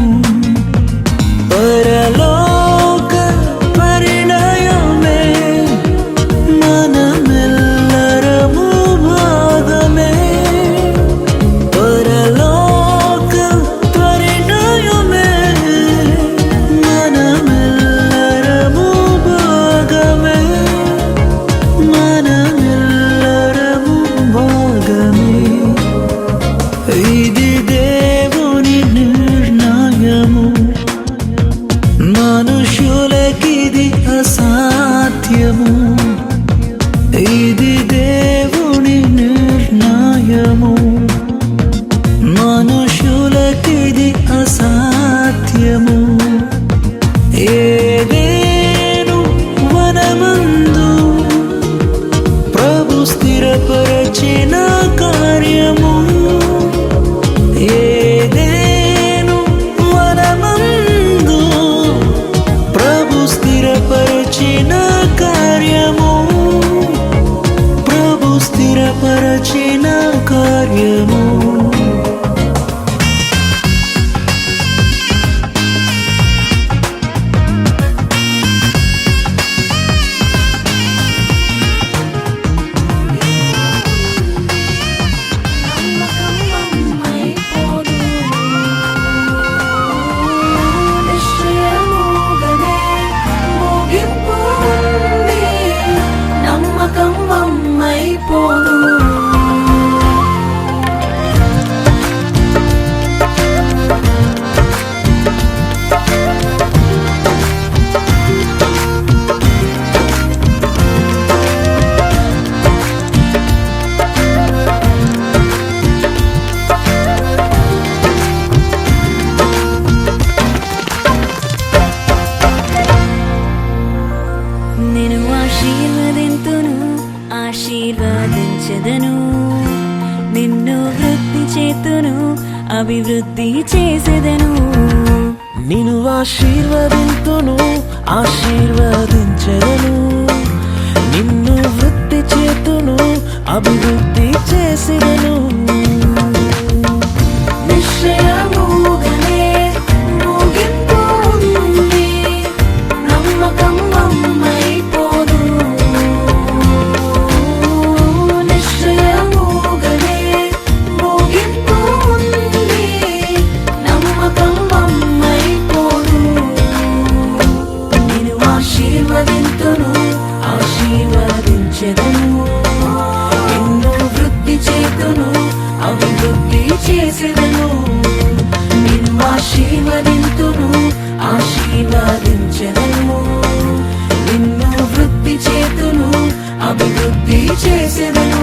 పరలోక పరిణయమే మనమెల్లరము భాగమే పరలోక పరిణయమే మనమెల్లరము భాగమే మనమెల్లరము భాగమే ఇది దేవుని నిర్ణయము మనుషులకిది అసాధ్యము ఇది దేవుని నిర్ణయము మనుషులకిది అసాధ్యము ఏదెను వనమందు ప్రభు స్థిరపరచిన కార్యము ఏదెను వనమందు ప్రభు స్థిరపరచిన కార్యము అభివృద్ధి చేసేదను. నిన్ను ఆశీర్వదింతును, ఆశీర్వదించెదను. నిన్ను వృద్ధి చేతును, అభివృద్ధి చేసేదను. నిశ్చయముగానే ముగింపు ఉంది, నమ్మకం అమ్మైపోదు. నిశ్చయముగానే ముగింపు ఉంది, నమ్మకం అమ్మైపోదు. నేను ఆశీర్వదింతును, ఆశీర్వదించెదను. నిన్ను వృద్ధి చేతును, అభివృద్ధి చేసేదను. నిన్ను ఆశీర్వదింతును, ఆశీర్వదించెదను. నిన్ను వృద్ధి చేతును, అభివృద్ధి చేసేదను.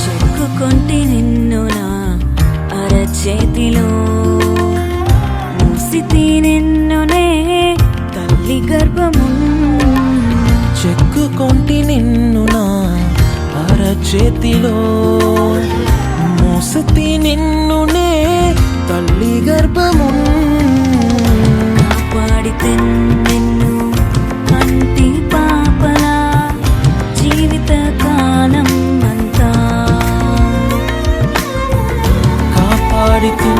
చెక్కుకొంటి నిన్ను నా అరచేతిలో, మూసితి నిన్నునే తల్లి గర్భము. చెక్కుకొంటి నిన్ను నా అరచేతిలో, మూసితి నిన్నునే తల్లి గర్భము. కాపాడితే నిన్ను కంటి పాపలా జీవిత కాలం అంతా. కాపాడితే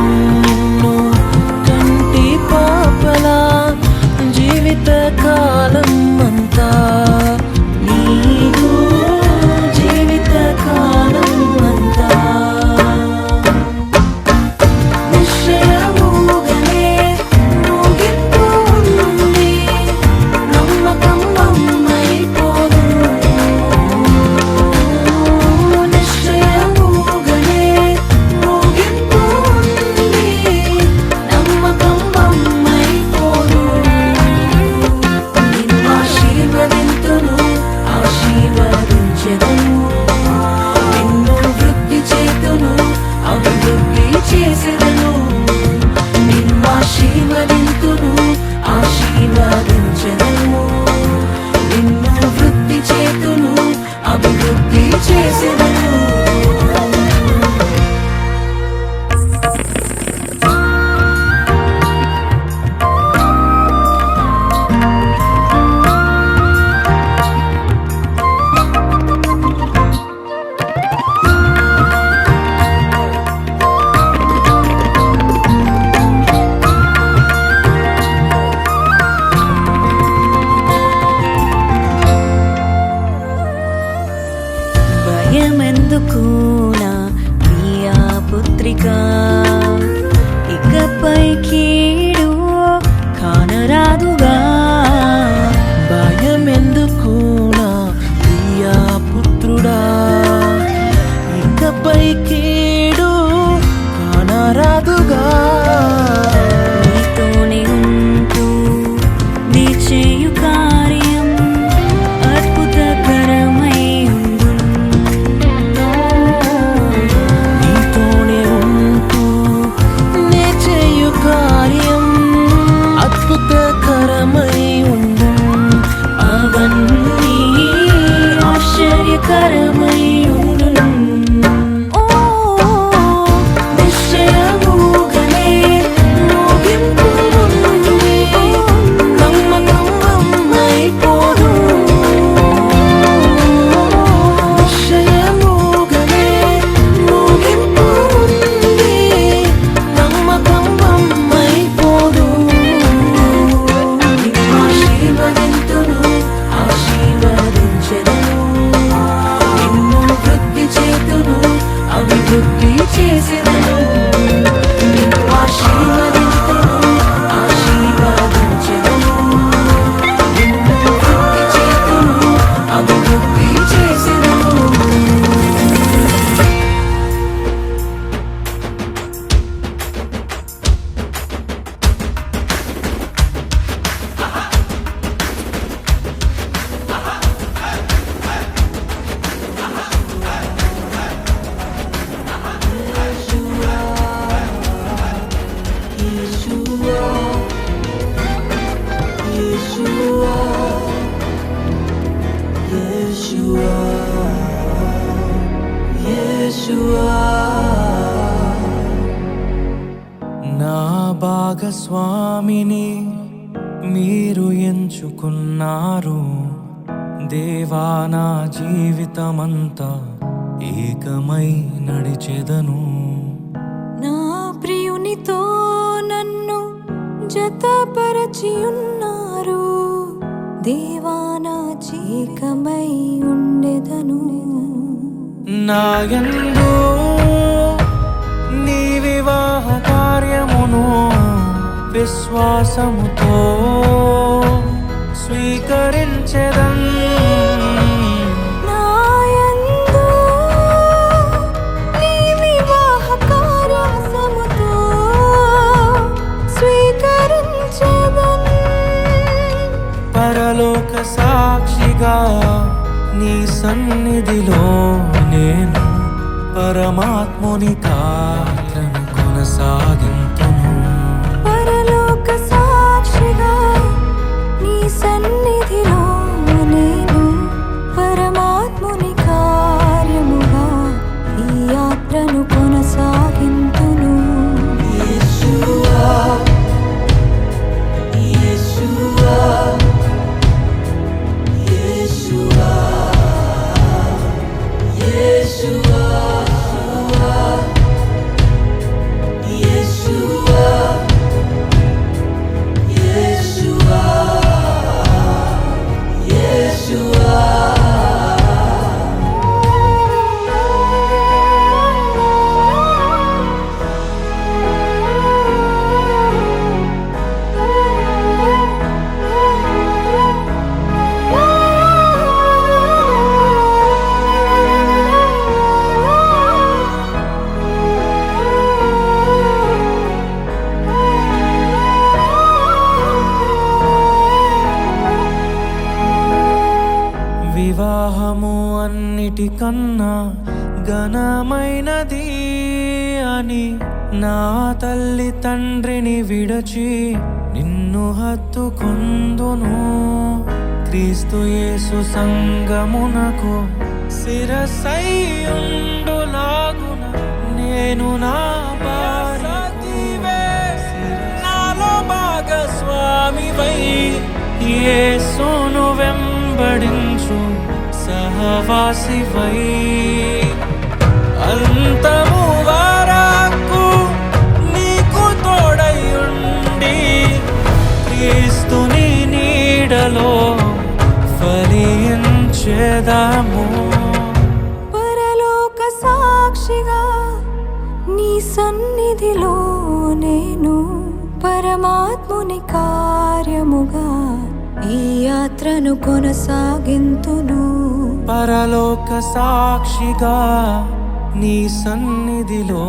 నిన్ను కంటి పాపలా జీవిత కాలం అంతా. నీకు జీవిత కాలం అంతా. నిశ్చయముగానే ముగింపు ఉంది, యేషువా నా భాగస్వామిని మీరు ఎంచుకున్నారు దేవా నా జీవితమంతా ఏకమై నడిచెదను నా ప్రియునితో నన్ను జతపరచి ఉన్నారు దేవానా ఏకమై ఉండెదను నాయందు నీ వివాహ కార్యమును విశ్వాసముతో స్వీకరించెదన్ నాయందు నీ వివాహ కార్యముతో స్వీకరించెదన్ పరలోక సాక్షిగా నీ సన్నిధిలో నేను పరమాత్ముని కార్యను కొనసాగింతును పరలోక సాక్షిగా నీ సన్నిధిలో నేను పరమాత్ముని కార్యముగా ఈ యాత్రను కొనసాగింతును యేషువా యేషువా యేషువా యేషువా యేషువా యేషువా యేషువా వివాహము అన్నిటికన్నా ఘనమైనది అని నా తల్లి తండ్రిని విడచి నిన్ను హత్తుకొందును క్రీస్తు యేసు సంగమునకు శిరసైయుండులాగున నేను నా భార్యకు నాలో భాగస్వామివై యేసును వెంబడించు సహవాసివై అంతము వరకు నీకు తోడయుండి క్రీస్తుని నీడలో ఫలించెదము పరలోక సాక్షిగా నీ సన్నిధిలో నేను పరమాత్ముని కార్యముగా ఈ యాత్రను కొనసాగింతును పరలోక సాక్షిగా నీ సన్నిధిలో